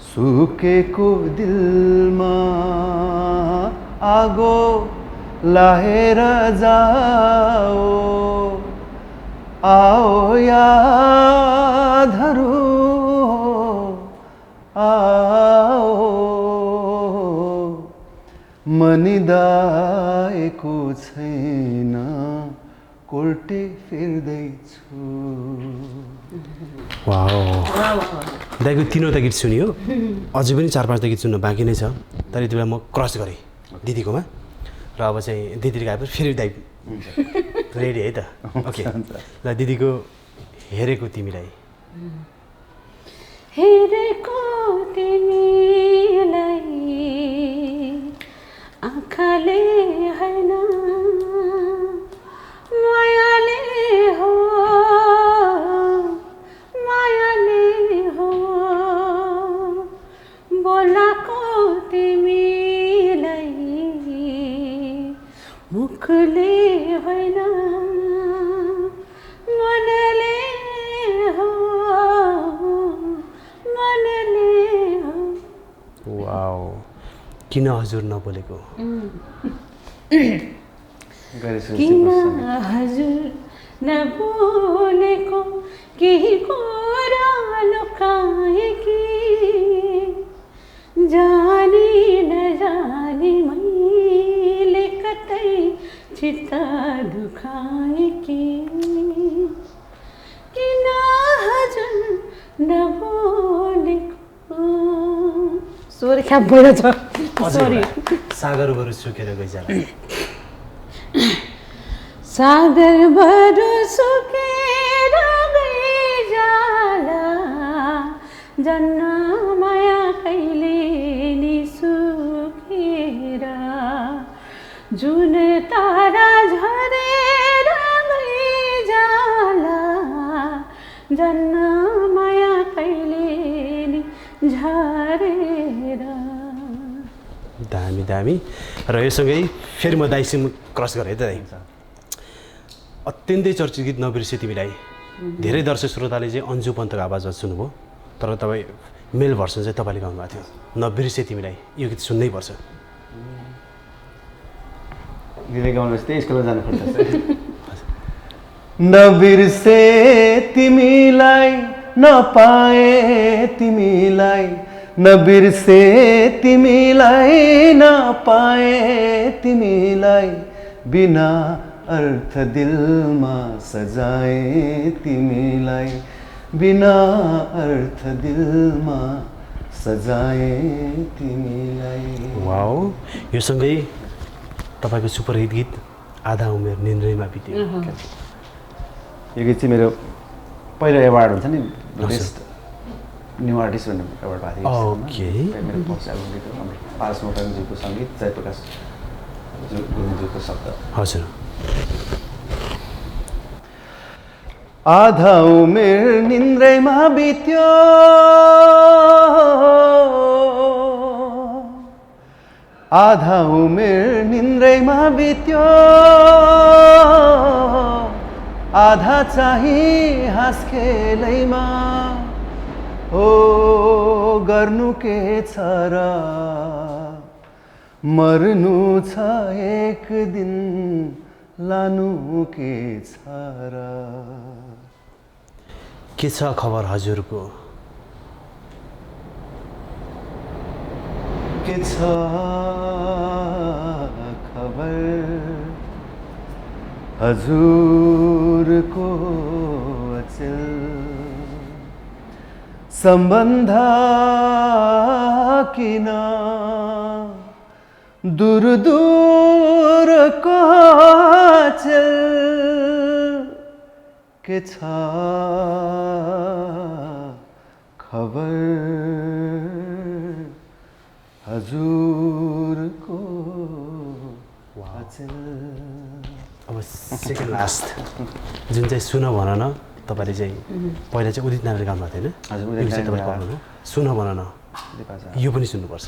सुकेको दिलमा आगो लाएर जाओ, आओ यादहरू आओ, मनिदाएको छैन कोर्टे फिर्दैछु। वाओ, दाइको तीनवटा गीत सुनियो, अझै पनि 4-5 गीत सुन्न बाँकी नै छ, तर यति बेला म क्रस गरेँ दिदीकोमा, र अब चाहिँ दिदीले गाएपछि फेरि दाइ रेडी है त? ओके ल, दिदीको हेरेको तिमीलाई। हेरेको तिमीलाई आँखाले हैन मायाले हो, मायाले हो, बोलाको तिमीलाई मुखले होइन मनले हो, मनले हो। वाओ, किन हजुर नबोलेको? किन हजुर नबोलेको, केही कुरा लुकाए कि जानी नजानी मैले कतै चित्त दुखाए कि, किन हजुर नबोलेको। सोरी क्या बोल्छ, सरी। सागरभरि सुकेर गइजाला, सागरभरि सुकेर गइजाला, जन्न माया कहिले नि सुकेर, जुन तारा झरेर गइजाला, जन्न माया कहिले नि झरेर। दामी दामी। र योसँगै फेरि म दाइसँग क्रस गरेँ त दाइ। अत्यन्तै चर्चित गीत नबिर्से तिमीलाई, धेरै दर्शक श्रोताले चाहिँ अन्जु पन्तको आवाजमा सुन्नुभयो, तर तपाईँ मेल भर्सन चाहिँ तपाईँले गाउनुभएको थियो। नबिर्से तिमीलाई यो गीत सुन्नै पर्छ। दिदी गाउनुहोस् त, स्कुलमा जानुपर्छ। नबिर्से तिमीलाई, नपाए तिमीलाई, नबिर्से तिमीलाई, नपाए तिमीलाई, बिना अर्थ दिलमा सजाए तिमीलाई बिना अर्थ दिलमा सजाए तिमीलाई। वाओ, यो सँगै तपाईँको सुपरहिट गीत आधा उमेर निन्द्रैमा बित्यो। यो गीत चाहिँ मेरो पहिलो एवार्ड हुन्छ नि बेस्ट न्यू आर्टिस्ट भन्ने एवार्ड पाएको थियो। ओके, मेरो फर्स्ट एल्बम गीत हो। पारस मोक्तानजीको सङ्गीत, जयप्रकाश गुरुङज्यूको शब्द। हजुर। आधा उमेर निन्द्रैमा बित्यो आधा उमेर निन्द्रैमा बित्यो आधा चाहिँ हाँस खेलैमा हो गर्नु के छ र मर्नु छ एक दिन लानु के छ र। के छ खबर हजुरको? के छ खबर हजुरको अचेल सम्बन्ध किन दूर दूरको अचेल के छ खबर हजुरको अचेल। अब सेकेन्ड लास्ट जुन चाहिँ सुन भन न, तपाईँले चाहिँ पहिला चाहिँ उदित नारायणले गाउनु भएको थियो होइन? हजुर, यो चाहिँ तपाईँले गाउनु सुन भन न, यो पनि सुन्नुपर्छ।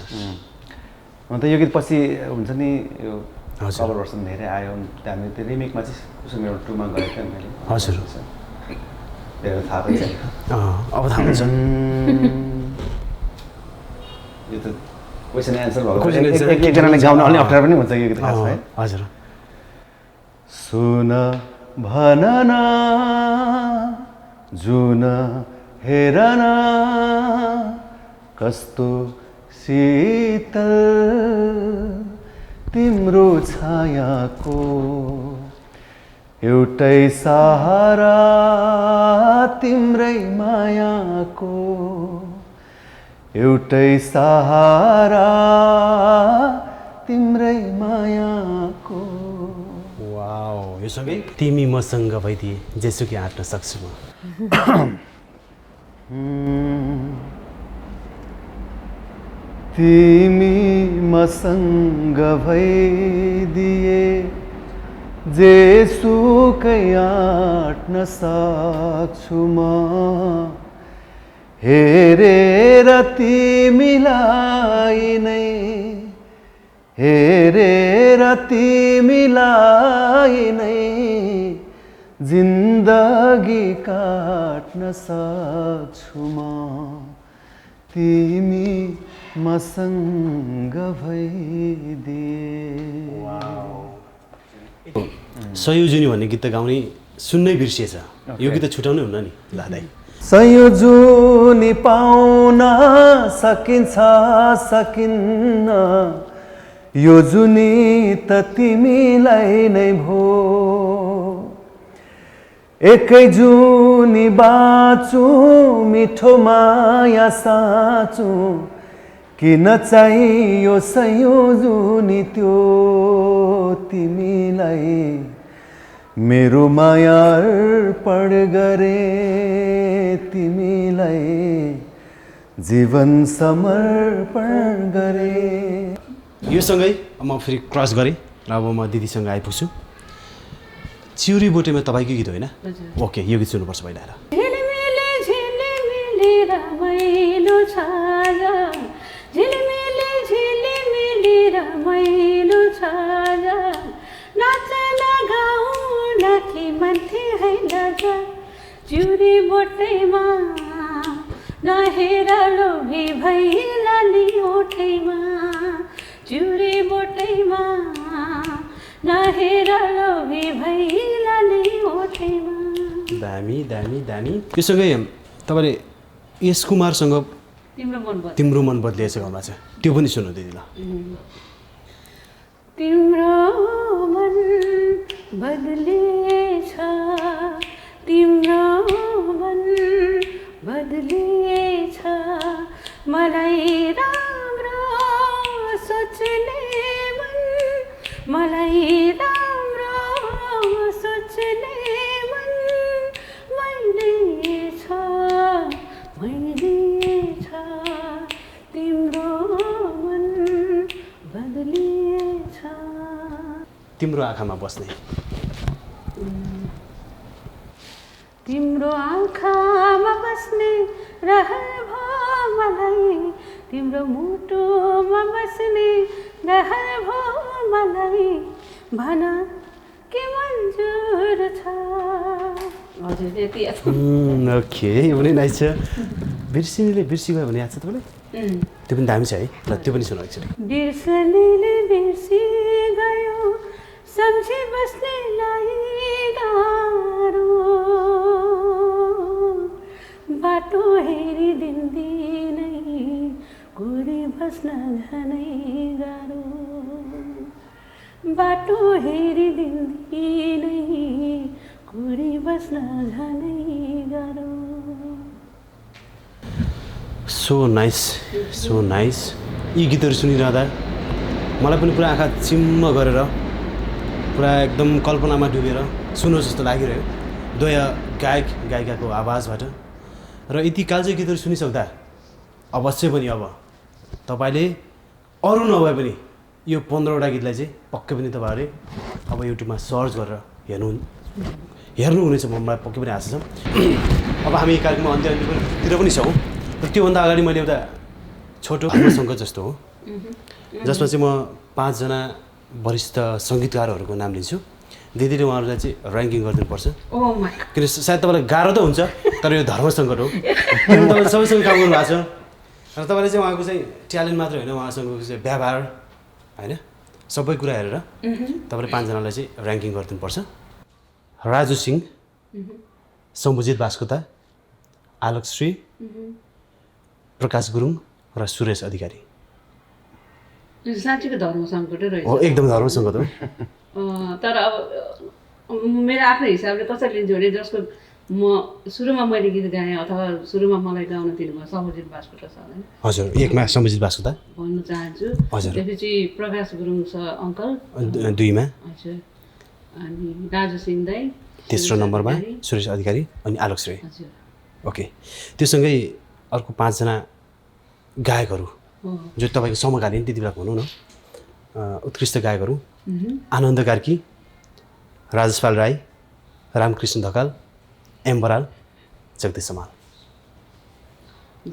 अन्त यो गीत पछि हुन्छ नि यो हजुर। कभर भर्सन धेरै आयो, हामी त्यो रिमेकमा चाहिँ कुसुम एउटा 2 मा गरेको थिएँ मैले। हजुर। धेरै थाहा पनि छैन। अब थाहा हुन्छ। यो त क्वेसन एन्सर भएको एकजनाले गाउन अलि अप्ठ्यारो पनि हुन्छ यो गीत खास है। हजुर। सुन भन न जुन हेर न कस्तो शीतल तिम्रो छायाको एउटै सहारा तिम्रै मायाको एउटै सहारा तिम्रै मायाको। वाओ, यो सँगै तिमी मसँग भइदिए जेसुकै आँट्न सक्छु म। तिमी मसँग भइदिए जेसुकै आँट्न सक्छु म हेरेर तिमीलाई नै हेरेर तिमीलाई नै जिन्दगी काट्न सक्छु म तिमी मसँग भइदिए। सयोजुनी भन्ने गीत त गाउने सुन्नै बिर्सिएछ, यो गीत त छुटाउनै हुन्न नि दादाई। सयोजुनी पाउन सकिन्छ सकिन्न यो जुनी त तिमीलाई नै भो एकै जुनी बाँचु मिठो माया साँचु किन चाहियो सयोजुनी त्यो तिमीलाई मेरो माया अर्पण गरे तिमीलाई जीवन समर्पण गरे। यो सँगै म फेरि क्रस गरेँ र अब म दिदीसँग आइपुग्छु। चिउरी बोटेमा तपाईँकै गीत होइन? ओके, यो गीत सुन्नुपर्छ पहिला। झिलिमिली झिलिमिली रमाइलो छाया झिलिमिली झिलिमिली रमाइलो छाया नाचन गाउन कि मन्थे होइन जा चिउरी बोटैमा नहेर लोभी भैलाली ओठैमा चिउरी बोटैमा नहेर लोभी भैलाली ओठैमा। दामी दामी दामी। त्योसँगै तपाईँले यस कुमारसँग तिम्रो मन बदलिएछ गाउँमा छ, त्यो पनि सुन्नु दिदी ल। तिम्रो मन बदलिएछ तिम्रो आँखामा बस्ने तिम्रो आँखामा बस्ने रहर भयो मलाई तिम्रो मुटुमा बस्ने रहर भयो मलाई भन के मन्जुर छ हजुर यति ओके यो पनि नाइस छ बिर्सिनेले बिर्सिगयो भने याद छ तपाईँलाई त्यो पनि दामी छ है ल त्यो पनि सुनाउ एकचोटि बिर्सनेले बिर्सी गयो सम्झी बस्नेलाई गाह्रो बाटो हेरी दिनदिनै कुरी बस्न झनै गाह्रो बाटो हेरी दिनदिनै कुरी बस्न झनै गाह्रो सो नाइस यी गीतहरू सुनिरहँदा मलाई पनि पुरा आँखा चिम्म गरेर पुरा एकदम कल्पनामा डुबेर सुनो जस्तो लागिरह्यो द्वय गायक गायिकाको आवाजबाट र यति कालजयी गीतहरू सुनिसक्दा अवश्य पनि अब तपाईँले अरू नभए पनि यो 15वटा गीतलाई चाहिँ पक्कै पनि तपाईँहरूले अब युट्युबमा सर्च गरेर हेर्नुहुनेछ मलाई पक्कै पनि आशा छ अब हामी कार्यक्रममा अन्त्यतिर पनि छौँ र त्योभन्दा अगाडि मैले एउटा छोटो सङ्गत जस्तो हो जसमा चाहिँ म 5 जना वरिष्ठ सङ्गीतकारहरूको नाम लिन्छु दिदीले उहाँहरूलाई चाहिँ ऱ्याङ्किङ गरिदिनुपर्छ किन सायद तपाईँलाई गाह्रो त हुन्छ तर यो धर्म सङ्कट हो तपाईँले सबैसँग काम गर्नुभएको छ र तपाईँले चाहिँ उहाँको चाहिँ ट्यालेन्ट मात्र होइन उहाँसँगको चाहिँ व्यवहार होइन सबै कुरा हेरेर तपाईँले 5 जनालाई चाहिँ ऱ्याङ्किङ गरिदिनुपर्छ राजु सिंह सम्बुजित बास्कोटा आलोक श्री प्रकाश गुरुङ र सुरेश अधिकारी साँच्चीको धर्म सङ्कटै रहेछ हो एकदम धर्म सङ्कट हो तर अब मेरो आफ्नो हिसाबले कसरी लिन्छु भने जसको सुरुमा मैले गीत गाएँ अथवा सुरुमा मलाई गाउन दिनुभयो सम्बुजित बास्कोटा छ होइन हजुर एकमा सम्बुजित बास्कोटा भन्नु चाहन्छु हजुर त्यसपछि प्रकाश गुरुङ छ अङ्कल 2मा हजुर अनि राजु सिंह दाई तेस्रो नम्बरमा सुरेश अधिकारी अनि आलोक श्री हजुर ओके त्योसँगै अर्को 5 जना गायकहरू जो तपाईँको समकालीन त्यति बेला भनौँ न उत्कृष्ट गायकहरू आनन्द कार्की राजेशपाल राई रामकृष्ण ढकाल एम बराल जगदीश समाल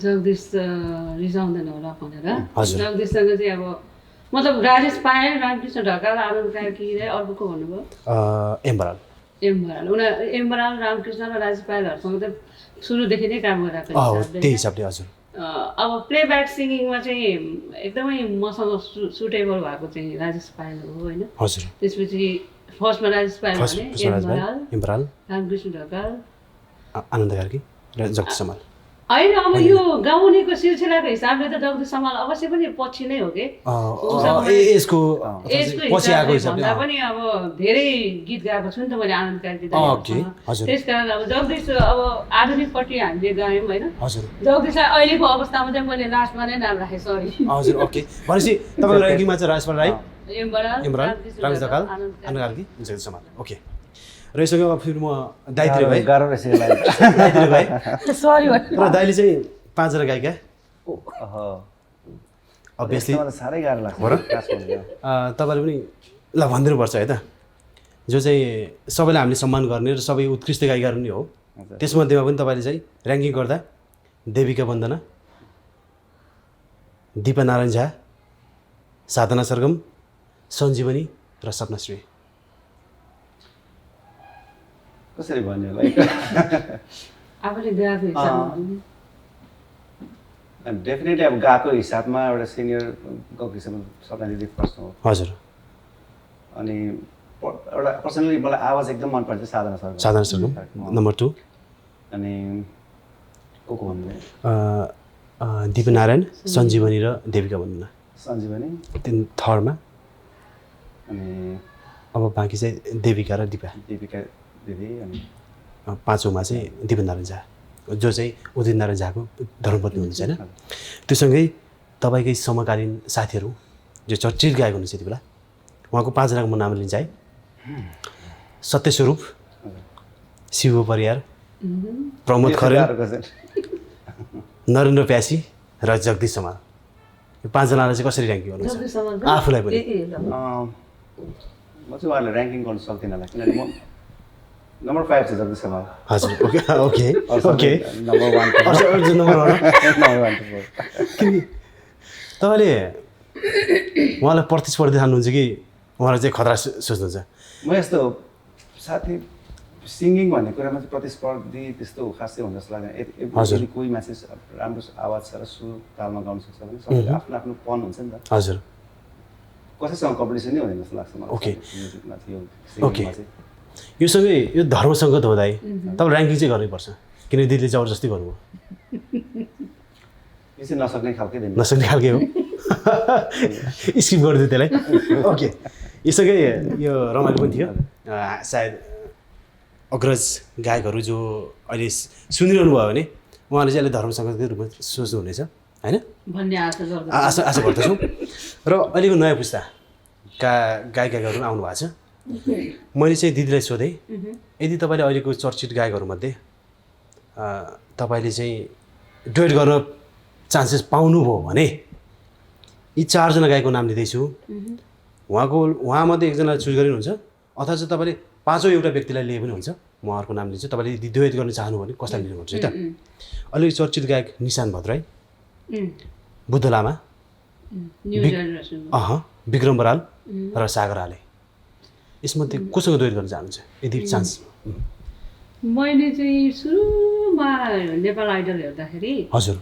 जगदीश रिसाउँदैन होला भनेर हजुर। जगदीशसँग चाहिँ अब मतलब राजेश पायल रामकृष्ण ढकाल आनन्द कार्की अर्को को भन्नुभयो एम बराल उनीहरू एम बराल रामकृष्ण र राजेश पायलहरूसँग त सुरुदेखि नै काम गरिरहेको त्यही हिसाबले हजुर अब प्लेब्याक सिङ्गिङमा चाहिँ एकदमै मसँग सुटेबल भएको चाहिँ राजेश पायल हो होइन हजुर त्यसपछि फर्स्टमा राजेश पायल भने एम बराल रामकृष्ण ढकाल आनन्द कार्की र जगदीश समाल होइन अब यो गाउनेको सिलसिलाको हिसाबले त जगदीश समाल अवश्य पनि पछि नै हो कि यसको पछि आएको हिसाबले भन्दा पनि अब धेरै गीत गाएको छु नि त मैले आनन्द कार्की त्यस कारण अब जगदीश अब आधुनिकपट्टि हामीले गायौँ होइन जगदीशलाई अहिलेको अवस्थामा चाहिँ मैले लास्टमा नै नाम राखेँ सरी हजुर ओके भनेपछि तपाईँको ऱ्याङ्किङमा चाहिँ राजेशपाल राई एम बराल रामकृष्ण ढकाल आनन्द कार्की जगदीश समाल ओके र यससँग अब फेरि म दाइतिर भएँ गाह्रो रहेछ यसलाई दाइतिर भएँ सरी र दाइले चाहिँ 5 जना गायिका अभियसली साह्रै गाह्रो लाग्छ तपाईँले पनि ल भनिदिनुपर्छ है त जो चाहिँ सबैलाई हामीले सम्मान गर्ने र सबै उत्कृष्ट गायिकाहरू नै हो त्यसमध्येमा पनि तपाईँले चाहिँ ऱ्याङ्किङ गर्दा देविका वन्दना दिपा नारायण झा साधना सरगम सञ्जीवनी र सपनाश्री कसरी भन्यो आफूले गएको हिसाबमा डेफिनेटली अब गएको हिसाबमा एउटा सिनियर गएको हिसाबमा सपना दिदी फर्स्ट हो हजुर अनि एउटा पर्सनली मलाई आवाज एकदम मनपर्छ साधना सरगम नम्बर 2 अनि को भन्नुभयो दिपा नारायण सञ्जीवनी र देविका वन्दना सञ्जीवनी थर्डमा अनि अब बाँकी चाहिँ देविका र दिपा दिदी अनि 5औँमा चाहिँ दिपा नारायण झा जो चाहिँ उदित नारायण झाको धर्मपत्नी हुनुहुन्छ होइन त्योसँगै तपाईँकै समकालीन साथीहरू जो चर्चित गायक हुनुहुन्छ त्यति बेला उहाँको 5 जनाको म नाम लिन्छ है सत्यस्वरूप शिव परियार प्रमोद खरेल नरेन्द्र प्यासी र जगदीश समाल यो 5 जनालाई चाहिँ कसरी ऱ्याङ्किङ गर्नुहुन्छ आफूलाई पनि म चाहिँ उहाँहरूले ऱ्याङ्किङ गर्न सक्दिनँ होला किनभने म नम्बर 5 छ जगदीश खमाल हजुर okay okay okay number 1 number 1 number 1 किन तपाईँले उहाँलाई प्रतिस्पर्धी ठान्नुहुन्छ कि उहाँलाई चाहिँ खतरा सोच्नुहुन्छ? म यस्तो साथी सिङ्गिङ भन्ने कुरामा चाहिँ प्रतिस्पर्धी त्यस्तो खासै हुन्छ जस्तो लाग्दैन यदि कोही मान्छे राम्रो आवाज छ र सुर तालमा गाउन सक्छ भने सबैको आफ्नो आफ्नो पन हुन्छ नि त हजुर कसैसँग कम्पिटिसनै हुँदैन जस्तो लाग्छ मलाई ओके म्युजिकमा चाहिँ यो ओके सिङ्गिङमा चाहिँ यो सबै यो धर्मसङ्गत हुँदै तपाईँ ऱ्याङ्किङ चाहिँ गर्नुपर्छ किनकि दिदीले जबरजस्ती गर्नुभयो यो चाहिँ नसक्ने खालकै दिन नसक्ने खालके हो स्किप गरिदियो त्यसलाई ओके यसकै यो रमाइलो पनि थियो सायद अग्रज गायकहरू जो अहिले सुनिरहनु भयो भने उहाँले चाहिँ अहिले धर्मसङ्गतकै रूपमा सोच्नुहुनेछ होइन भन्ने आशा आशा गर्दछौँ र अहिलेको नयाँ पुस्ताका गायकहरू आउनु भएको छ मैले चाहिँ दिदीलाई सोधेँ यदि तपाईँले अहिलेको चर्चित गायकहरूमध्ये तपाईँले चाहिँ डुएट गर्न चान्सेस पाउनुभयो भने यी 4 जना गायकको नाम लिँदैछु उहाँमध्ये एकजनालाई चुज गरिनुहुन्छ अथवा चाहिँ तपाईँले 5औँ एउटा व्यक्तिलाई लिए पनि हुन्छ म अर्को नाम लिन्छु तपाईँले यदि डुएट गर्न चाहनु भने कसलाई लिनुहुन्छ है त अलिक चर्चित गायक निशान भद्राई बुद्ध लामा विक्रम बराल र सागर आले यसमध्ये कोसँग डुएट गर्न चाहनुहुन्छ यदि चान्स? मैले चाहिँ सुरुमा नेपाल आइडल हेर्दाखेरि हजुर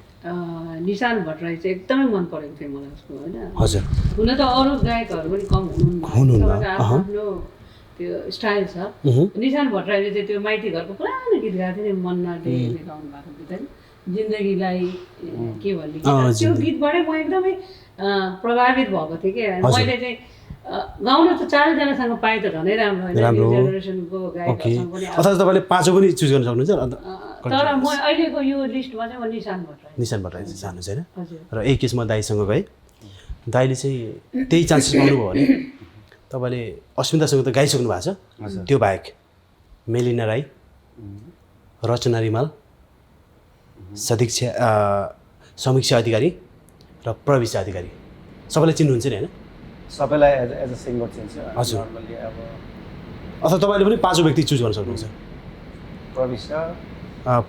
निशान भट्टराई चाहिँ एकदमै मन परेको थियो मलाई उसको होइन हजुर हुन त अरू गायकहरू पनि कम हुनुहुन्न आफ्नो त्यो स्टाइल छ निशान भट्टराईले चाहिँ त्यो माइती घरको पुरानो गीत गाएको थियो नि मनमा डेले गाउनु भएको थियो जिन्दगीलाई के भन्ने त्यो गीतबाटै म एकदमै प्रभावित भएको थिएँ कि मैले चाहिँ गाउन त 4 जनासँग पाएँ त झनै राम्रो होइन जेनेरेसनको गायकहरूसँग पनि अथवा तपाईँले 5औँ पनि चुज गर्न सक्नुहुन्छ तर म अहिलेको यो लिस्टमा चाहिँ म निशान भट्टराई चाहिँ चाहनुहुन्छ होइन र एक केसमा दाईसँग गएँ दाईले चाहिँ त्यही चान्सेस पाउनुभयो भने तपाईँले अस्मितासँग त गाइसक्नु भएको छ त्यो बाहेक मेलिना राई रचना रिमाल समीक्षा अधिकारी र प्रविशा अधिकारी सबैलाई चिन्नुहुन्छ नि होइन सबैलाई एज अ सिङ्गर चाहिँ हजुर नर्मली अब अथवा तपाईँले पनि 5औँ व्यक्ति चुज गर्न सक्नुहुन्छ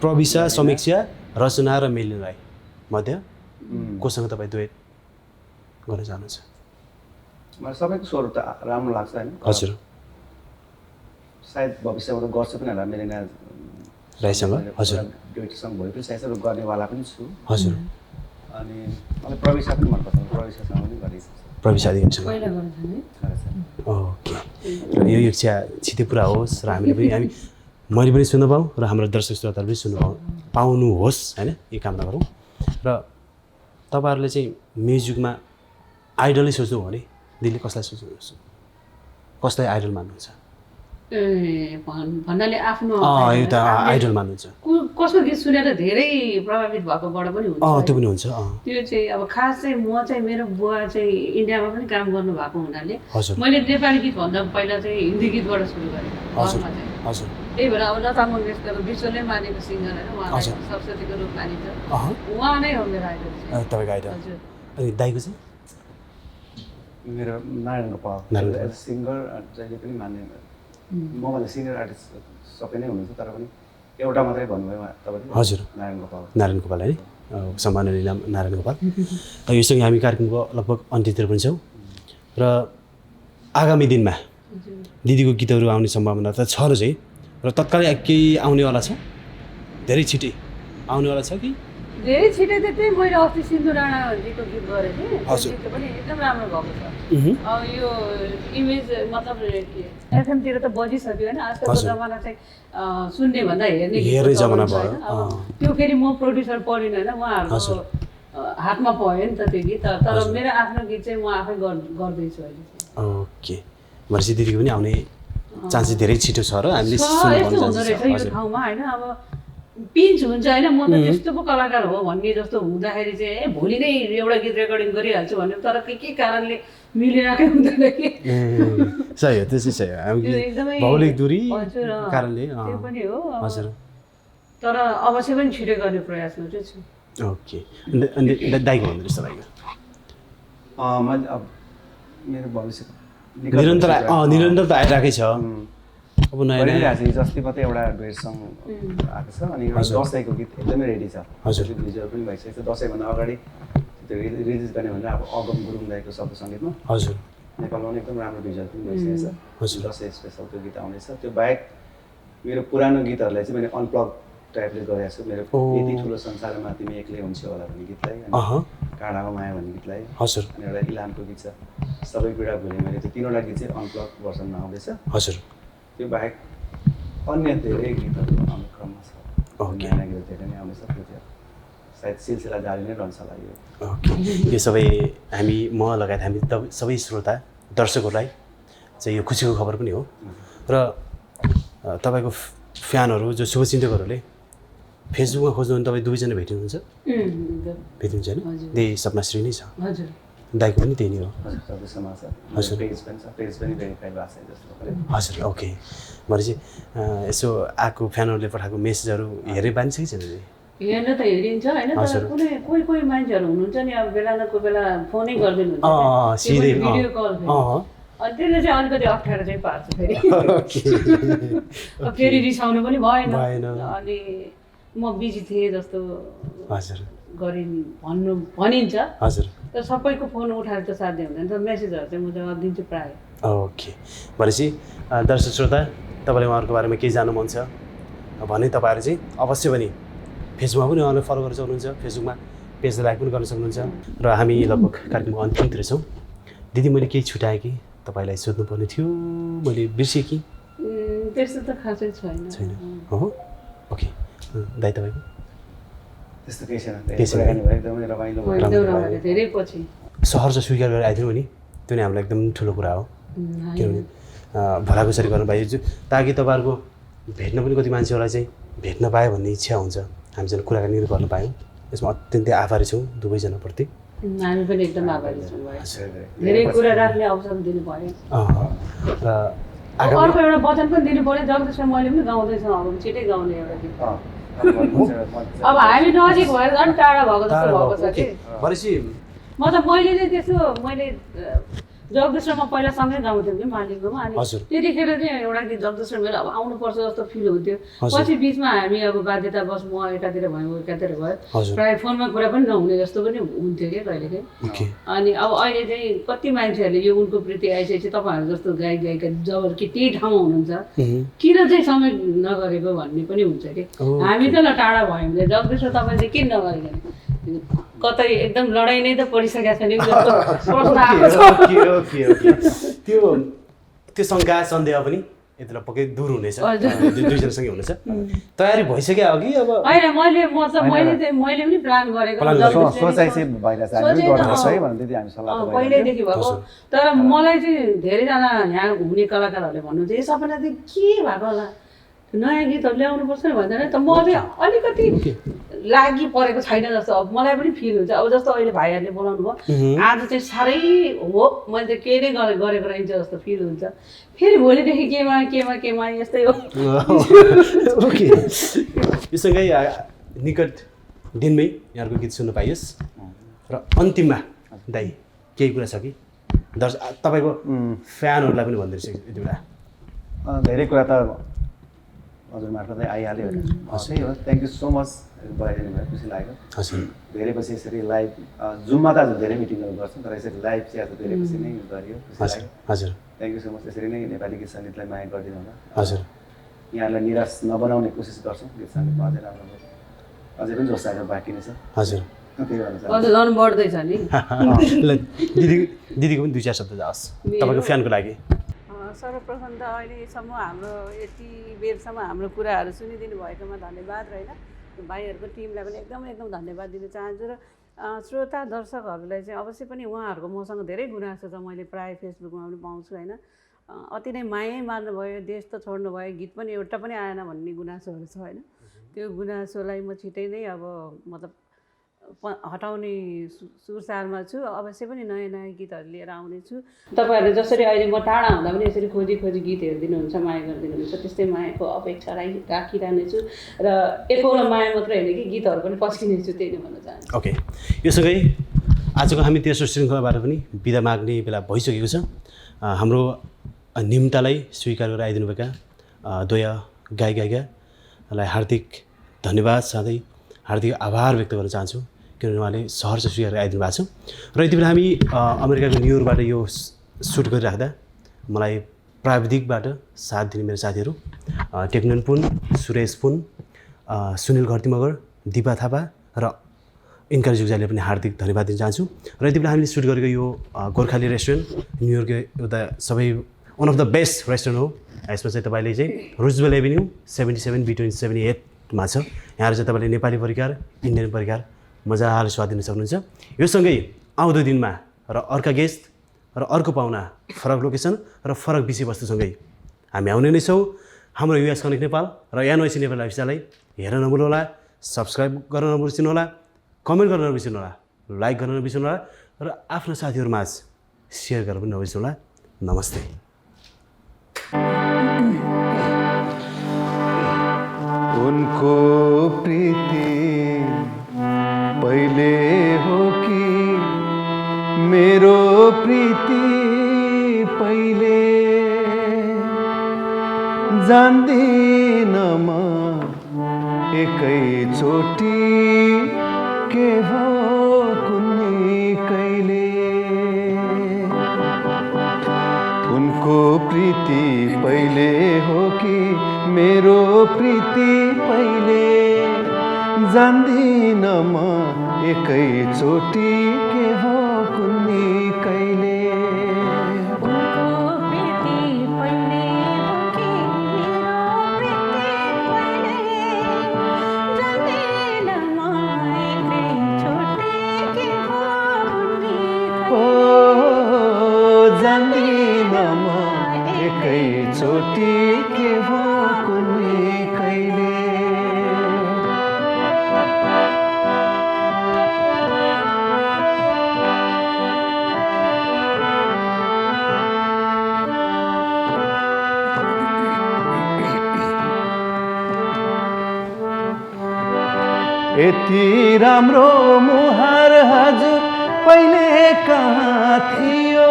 प्रविशा समीक्षा रचना र मेलिना राई मध्ये कोसँग तपाईँ डुएट गर्न चाहनुहुन्छ? मलाई सबैको स्वर त राम्रो लाग्छ होइन हजुर सायद भविष्यमा त गर्छु पनि होला मेलिना राईसँग हजुर डुएटसँग भए पनि सायद गर्नेवाला पनि छु हजुर अनि मलाई प्रविशा पनि मनपर्छ प्रविशासँग पनि गरिन्छ प्रविशा अधिकारीसँग ओके र यो इच्छा छिटै पुरा होस् र हामीले मैले पनि सुन्न पाऊँ र हाम्रो दर्शक श्रोताहरूले पनि सुन्न पाउनुहोस् होइन यो कामना गरौँ र तपाईँहरूले चाहिँ म्युजिकमा आइडलै सोच्नु भने दिदीले कसलाई सोच्नुहुन्छ कसलाई आइडल मान्नुहुन्छ? भन्नाले आफ्नो एउटा आइडल मान्नुहुन्छ कसको गीत सुनेर धेरै प्रभावित भएकोबाट पनि हुन्छ त्यो पनि हुन्छ त्यो चाहिँ अब खास चाहिँ म चाहिँ मेरो बुवा चाहिँ इन्डियामा पनि काम गर्नु भएको हुनाले हजुर मैले नेपाली गीत भन्दा पहिला चाहिँ हिन्दी गीतबाट सुरु गरेँ हजुर हजुर त्यही भएर अब लता मङ्गेशकर विश्वले मानेको सिङ्गर होइन उहाँ सरस्वतीको रूप मानिन्छ उहाँ नै हो मेरो आइडल तपाईँको आइडल हजुर अनि दाइको चाहिँ मेरो नारायण गोपाल एज सिङ्गर जहिले पनि मान्ने मभन्दा सिनियर आर्टिस्ट सबै नै हुनुहुन्छ तर पनि एउटा मात्रै भन्नुभयो तपाईँले हजुर नारायण गोपाल है सम्माननीय नाम नारायण गोपाल र योसँगै हामी कार्यक्रमको लगभग अन्त्यतिर पनि छौँ र आगामी दिनमा दिदीको गीतहरू आउने सम्भावना त छ र चाहिँ र तत्कालै केही आउनेवाला छ धेरै छिटै आउनेवाला छ कि धेरै छिटै त त्यही मैले अस्ति सिन्धु राणाजीको गीत गरेँ थिएँ त्यो पनि एकदम राम्रो भएको छ अब यो इमेज मतलब एफएमतिर त बजिसक्यो होइन आजकलको जमाना चाहिँ सुन्ने भन्दा हेर्ने जमाना भयो त्यो फेरि म प्रड्युसर परिन होइन उहाँहरूको हातमा भयो नि त त्यो गीत तर मेरो आफ्नो गीत चाहिँ म आफै गर्दैछु अहिले ओके भनेपछि दिदीको पनि आउने चान्सेस धेरै छिटो छ र हामीले यस्तो हुँदो रहेछ यो ठाउँमा होइन अब पिन्च हुन्छ होइन म त त्यस्तो पो कलाकार हो भन्ने जस्तो हुँदाखेरि चाहिँ भोलि नै एउटा गीत रेकर्डिङ गरिहाल्छु भन्ने तर के कारणले मिलिरहेकै हुँदैन कि सही हो त्यसै सही हो भौगोलिक दूरी कारणले त्यो पनि हो हजुर तर अवश्य पनि छिटो गर्ने प्रयासमा चाहिँ छु ओके अनि दाइको भन्नु रहेछ दाइको मैले अब मेरो भविष्य निरन्तर आइरहेकै छ। अब नयाँ गरिरहेको छ। हिजो अस्ति मात्रै एउटा डुएट सङ आएको छ अनि एउटा दसैँको गीत एकदमै रेडी छ। हजुर। भिजुअल पनि भइसकेको छ। दसैँभन्दा अगाडि त्यो रिलिज गर्ने भनेर अब अगम गुरुङ दाइको शब्द सङ्गीतमा हजुर नेपालमा पनि एकदम राम्रो भिजुअल पनि भइसकेको छ। हजुर। दसैँ स्पेसल त्यो गीत आउँदैछ। त्यो बाहेक मेरो पुरानो गीतहरूलाई चाहिँ मैले अनप्लग टाइपले गरेको छु। मेरो यति ठुलो संसारमा तिमी एक्लै हुन्छौ होला भन्ने गीतलाई, काँडाको माया भन्ने गीतलाई, हजुर अनि एउटा इलामको गीत छ सबै पीडा भुले मैले, त्यो तिनवटा गीत चाहिँ अनप्लग भर्सनमा आउँदैछ। हजुर। त्यो बाहेक अन्य धेरै गीतहरू आउने क्रममा छ। नयाँ गीत धेरै नै आउँदैछ। त्यो चाहिँ सायद सिलसिला जारी नै रहन्छ होला यो। ओके, यो सबै हामी म लगायत हामी सबै श्रोता दर्शकहरूलाई चाहिँ यो खुसीको खबर पनि हो। र तपाईँको फ्यानहरू जो शुभचिन्तकहरूले फेसबुकमा खोज्नु भने तपाईँ दुवैजना भेट्नुहुन्छ? भेट्नुहुन्छ होइन? त्यही सपनाश्री नै छ। हजुर। दाइको पनि त्यही नै हो। हजुर। पेज पनि भेरिफाई भएको छ जस्तो। हजुर। ओके, भनेपछि यसो आएको फ्यानहरूले पठाएको मेसेजहरू हेरेर बानी छैन? हेर्न त हेरिन्छ होइन, तर कुनै कोही मान्छेहरू हुनुहुन्छ नि अब बेला न कोही बेला फोनै गरिदिनु हुन्छ, भिडियो कल, अनि त्यसले चाहिँ अलिकति अप्ठ्यारो चाहिँ पार्छ फेरि। फेरि रिसाउनु पनि भएन, अनि म बिजी थिएँ जस्तो भनिन्छ। हजुर। तर सबैको फोन उठाएर त साध्य हुँदैन, तर मेसेजहरू चाहिँ म जवाब दिन्छु प्रायः। ओके, भनेपछि दर्शक श्रोता तपाईँलाई उहाँहरूको बारेमा केही जान्नु मन छ भने तपाईँहरू चाहिँ अवश्य पनि फेसबुकमा पनि उहाँलाई फलो गर्न सक्नुहुन्छ, फेसबुकमा पेजलाई लाइक पनि गर्न सक्नुहुन्छ। र हामी लगभग कार्यक्रमको अन्तिमतिर छौँ। दिदी, मैले केही छुट्याएँ कि तपाईँलाई सोध्नुपर्ने थियो, मैले बिर्सेँ कि? त्यस्तो त खासै छैन। हो, ओके। दाइ तपाईँको? त्यस्तो केही छैन, एकदमै रमाइलो भयो। धेरै पछि सहर चाहिँ स्वीकार गरेर आइदिनु नि, त्यो नै हामीलाई एकदम ठुलो कुरा हो। किनभने भलाकुसारी गर्नु पाइयो ताकि तपाईँहरूको भेट्न पनि कति मान्छेहरूलाई चाहिँ भेट्न पायो भन्ने इच्छा हुन्छ। हामीसँग कुराकानी गर्न पायौँ, यसमा अत्यन्तै आभारी छौँ दुवैजनाप्रति। हामी पनि एकदम आभारी छौँ, धेरै कुरा राख्ने अवसर दिनु पर्यो। र अर्को एउटा वचन पनि दिनु पर्यो, जब त्यसमा मैले पनि गाउँदैछौँ, अब छिटै गाउने एउटा गीत। अब हामी नजिक भएर झन् टाढा भएको जस्तो भएको छ कि भनेपछि मतलब मैले चाहिँ त्यसो मैले जगदीश्वरमा पहिला सँगै गाउँथ्यौँ कि मालिककोमा, अनि त्यतिखेर चाहिँ एउटा गीत जगदीश्वर मेरो अब आउनुपर्छ जस्तो फिल हुन्थ्यो। पछि बिचमा हामी अब बाध्यतावश म एकातिर भयौँ एकातिर भयो, प्रायः फोनमा कुरा पनि नहुने जस्तो पनि हुन्थ्यो कि कहिलेकाहीँ। अनि अब अहिले चाहिँ कति मान्छेहरूले यो उनको प्रति आइसकेपछि तपाईँहरू जस्तो गायक गायिका जब कि त्यही ठाउँमा हुनुहुन्छ किन चाहिँ सँगै नगरेको भन्ने पनि हुन्छ कि। हामी त ल टाढा भयौँ भने जगदीश्वर तपाईँ चाहिँ किन नगरेको, कतै एकदम लडाइँ नै त परिसकेको छ नि जस्तो प्रश्न आएको छ। त्यो शङ्का सन्देह पनि यतिलाई पक्कै दूर हुनेछ, दुईजनासँगै हुनेछ। तयारी भइसक्यो अघि? अब होइन, मैले पनि प्लान गरेको पहिल्यैदेखि भएको, तर मलाई चाहिँ धेरैजना यहाँ हुने कलाकारहरूले भन्नुहुन्छ यो सबैलाई चाहिँ के भएको होला, नयाँ गीतहरू ल्याउनुपर्छ नि भन्दैन। त म चाहिँ अलिकति लागि परेको छैन जस्तो अब मलाई पनि फिल हुन्छ। अब जस्तो अहिले भाइहरूले बोलाउनु भयो, आज चाहिँ साह्रै हो मैले चाहिँ केही नै गरेको रहन्छ जस्तो फिल हुन्छ। फेरि भोलिदेखि केमा यस्तै हो। ओके, योसँगै निकट दिनमै यहाँको गीत सुन्न पाइयोस्। र अन्तिममा दाइ केही कुरा छ कि तपाईँको फ्यानहरूलाई पनि भनिदिनुहोस् यति बेला? धेरै कुरा त हजुर मार्फत आइहाल्यो होइन। त्यही हो, थ्याङ्क यू सो मच बोलाइदिनु भयो, खुसी लाग्यो। धेरै पछि यसरी लाइभ जुममा त धेरै मिटिङहरू गर्छौँ, तर यसरी लाइभ चाहिँ आज धेरै पछि नै गरियो, खुसी लाग्यो। हजुर, थ्याङ्क यू सो मच। यसरी नै नेपाली गीत सङ्गीतलाई माया गरिदिनु होला। हजुर, यहाँलाई निराश नबनाउने कोसिस गर्छौँ, गीत सङ्गीतमा अझै राम्रो भयो, अझै पनि जोस आएर बाँकी नै छ। हजुर, अझ झन् बढ्दैछ नि। दिदीको पनि 2-4 शब्द जाओस् तपाईँको फ्यानको लागि। सर्वप्रथम त अहिलेसम्म हाम्रो यति बेरसम्म हाम्रो कुराहरू सुनिदिनु भएकोमा धन्यवाद होइन। भाइहरूको टिमलाई पनि एकदम धन्यवाद दिन चाहन्छु। र श्रोता दर्शकहरूलाई चाहिँ अवश्य पनि उहाँहरूको मसँग धेरै गुनासो छ, मैले प्रायः फेसबुकमा पनि पाउँछु होइन। अति नै मायै मार्नुभयो, देश त छोड्नु भयो, गीत पनि एउटा पनि आएन भन्ने गुनासोहरू छ होइन। त्यो गुनासोलाई म छिटै नै अब मतलब हटाउने सुरसारमा छु। अवश्य पनि नयाँ गीतहरू लिएर आउनेछु। तपाईँहरूले जसरी अहिले म टाढा हुँदा पनि यसरी खोजी गीत हेरिदिनुहुन्छ, माया गरिदिनुहुन्छ, त्यस्तै मायाको अपेक्षा राखिरहनेछु। र एकौला माया मात्रै होइन कि गीतहरू पनि पस्किनेछु, त्यही नै भन्न चाहन्छु। ओके, योसँगै आजको हामी तेस्रो श्रृङ्खलाबाट पनि बिदा माग्ने बेला भइसकेको छ। हाम्रो निम्तालाई स्वीकार गरेर आइदिनुभएका द्वय गायिकालाई हार्दिक धन्यवाद साथै हार्दिक आभार व्यक्त गर्न चाहन्छु किनभने उहाँले सहर चाहिँ स्वीकार गरेर आइदिनु भएको छ। र यति बेला हामी अमेरिकाको न्युयोर्कबाट यो सुट गरिराख्दा मलाई प्राविधिकबाट साथ दिने मेरो साथीहरू टेक्नन पुन, सुरेश पुन, सुनिल घरती मगर, दिपा थापा र इन्कार जुग्जाले पनि हार्दिक धन्यवाद दिन चाहन्छु। र यति बेला हामीले सुट गरेको यो गोर्खाली रेस्टुरेन्ट न्युयोर्कको एउटा सबै one of the best restaurant हो। यसमा चाहिँ तपाईँले चाहिँ रुजवेल एभिन्यू 77 बिट्विन 78मा छ। यहाँ चाहिँ तपाईँले नेपाली परिकार, इन्डियन परिकार मजाले स्वाद दिन सक्नुहुन्छ। यो सँगै आउँदो दिनमा र अर्का गेस्ट र अर्को पाहुना, फरक लोकेसन र फरक विषयवस्तुसँगै हामी आउने नै छौँ। हाम्रो युएस कनेक्ट नेपाल र एनवाइसी नेपाल लाइफस्टाइललाई हेर्न नभुल्नुहोला, सब्सक्राइब गर्न नबिर्सिनुहोला, कमेन्ट गर्न नबिर्सिनुहोला, लाइक गर्न नबिर्सिनुहोला र आफ्नो साथीहरूमाझ सेयर गर्न पनि नबिर्सिनुहोला। नमस्ते। उनको प्रीति पहिले हो कि मेरो प्रीति पहिले, जान्दिन म एकैचोटि के हो कुनै कहिले। उनको प्रीति पहिले हो कि मेरो प्रीति पहिले, जान्दिन म एकैचोटि के हो कुनै कहिले। जान्दिन म एकैचोटि के हो कुनै कहिले। यति राम्रो मुहार हजुर पहिले कहाँ थियो,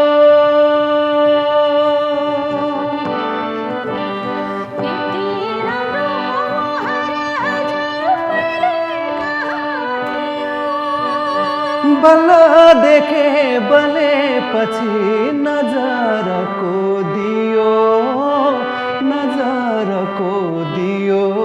बल्ल देखे बले पछि नजरको दियो, नजरको दियो।